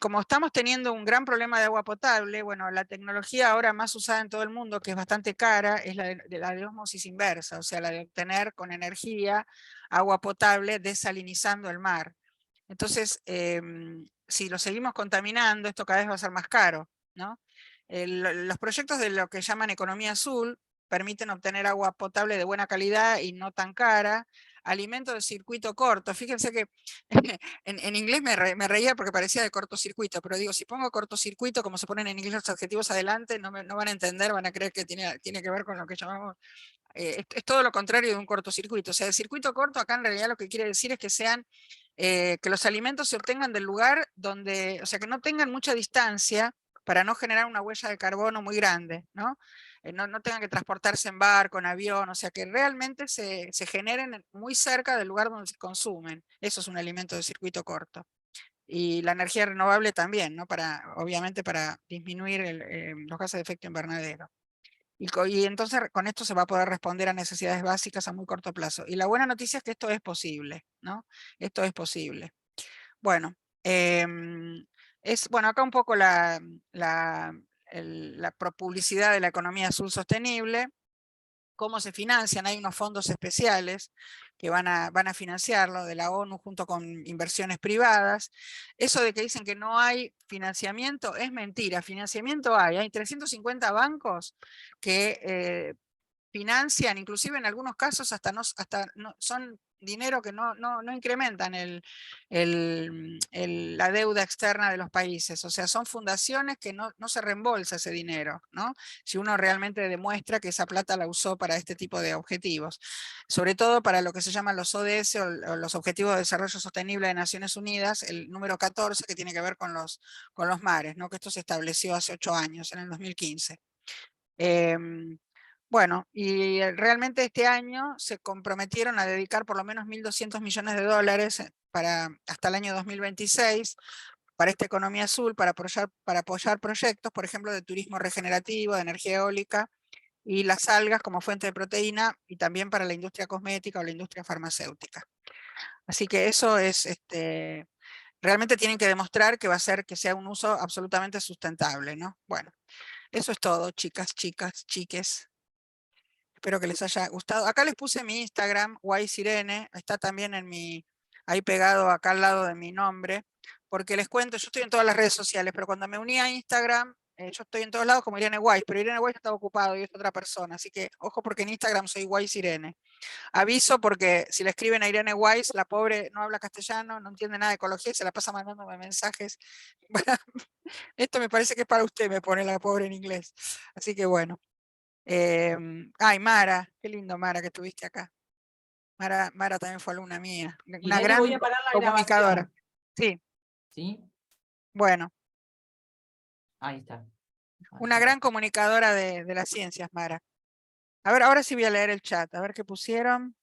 [SPEAKER 1] Como estamos teniendo un gran problema de agua potable, bueno, la tecnología ahora más usada en todo el mundo, que es bastante cara, es la de ósmosis inversa, o sea, la de obtener con energía agua potable desalinizando el mar. Entonces, si lo seguimos contaminando, esto cada vez va a ser más caro, ¿no? Los proyectos de lo que llaman economía azul permiten obtener agua potable de buena calidad y no tan cara, alimento de circuito corto. Fíjense que en inglés me reía porque parecía de cortocircuito, pero digo, si pongo cortocircuito, como se ponen en inglés los adjetivos adelante, no van a entender, van a creer que tiene que ver con lo que llamamos es todo lo contrario de un cortocircuito. O sea, el circuito corto acá en realidad lo que quiere decir es que sean, que los alimentos se obtengan del lugar donde, o sea, que no tengan mucha distancia para no generar una huella de carbono muy grande, ¿no? No tengan que transportarse en barco, en avión, o sea, que realmente se generen muy cerca del lugar donde se consumen. Eso es un alimento de circuito corto. Y la energía renovable también, ¿no? Obviamente para disminuir los gases de efecto invernadero. Y entonces con esto se va a poder responder a necesidades básicas a muy corto plazo. Y la buena noticia es que esto es posible, ¿no? Esto es posible. Bueno, bueno, acá un poco la publicidad de la economía azul sostenible. Cómo se financian, hay unos fondos especiales que van a financiarlo de la ONU junto con inversiones privadas. Eso de que dicen que no hay financiamiento es mentira, financiamiento hay 350 bancos que financian, inclusive en algunos casos hasta son dinero que no incrementan la deuda externa de los países, o sea, son fundaciones que no se reembolsa ese dinero, ¿no? Si uno realmente demuestra que esa plata la usó para este tipo de objetivos, sobre todo para lo que se llaman los ODS o los Objetivos de Desarrollo Sostenible de Naciones Unidas, el número 14 que tiene que ver con los mares, ¿no? Que esto se estableció hace 8 años, en el 2015. Bueno, y realmente este año se comprometieron a dedicar por lo menos 1.200 millones de dólares hasta el año 2026 para esta economía azul, para apoyar proyectos, por ejemplo, de turismo regenerativo, de energía eólica y las algas como fuente de proteína y también para la industria cosmética o la industria farmacéutica. Así que eso es, realmente tienen que demostrar que va a ser que sea un uso absolutamente sustentable, ¿no? Bueno, eso es todo, chicas, chiques. Espero que les haya gustado. Acá les puse mi Instagram, Sirene, está también ahí pegado acá al lado de mi nombre, porque les cuento, yo estoy en todas las redes sociales, pero cuando me uní a Instagram, yo estoy en todos lados como Irene Wise, pero Irene Wise estaba ocupado y es otra persona, así que ojo porque en Instagram soy Sirene. Aviso porque si le escriben a Irene Wise, la pobre no habla castellano, no entiende nada de ecología y se la pasa mandándome mensajes. Esto me parece que es para usted, me pone la pobre en inglés. Así que bueno. Ay, Mara, qué lindo Mara que estuviste acá. Mara también fue alumna mía, una
[SPEAKER 2] Irene,
[SPEAKER 1] gran
[SPEAKER 2] voy a parar la
[SPEAKER 1] comunicadora.
[SPEAKER 2] grabación.
[SPEAKER 1] Sí,
[SPEAKER 2] ¿Sí?
[SPEAKER 1] bueno,
[SPEAKER 2] Ahí está.
[SPEAKER 1] una gran comunicadora de las ciencias, Mara. A ver, ahora sí voy a leer el chat, a ver qué pusieron.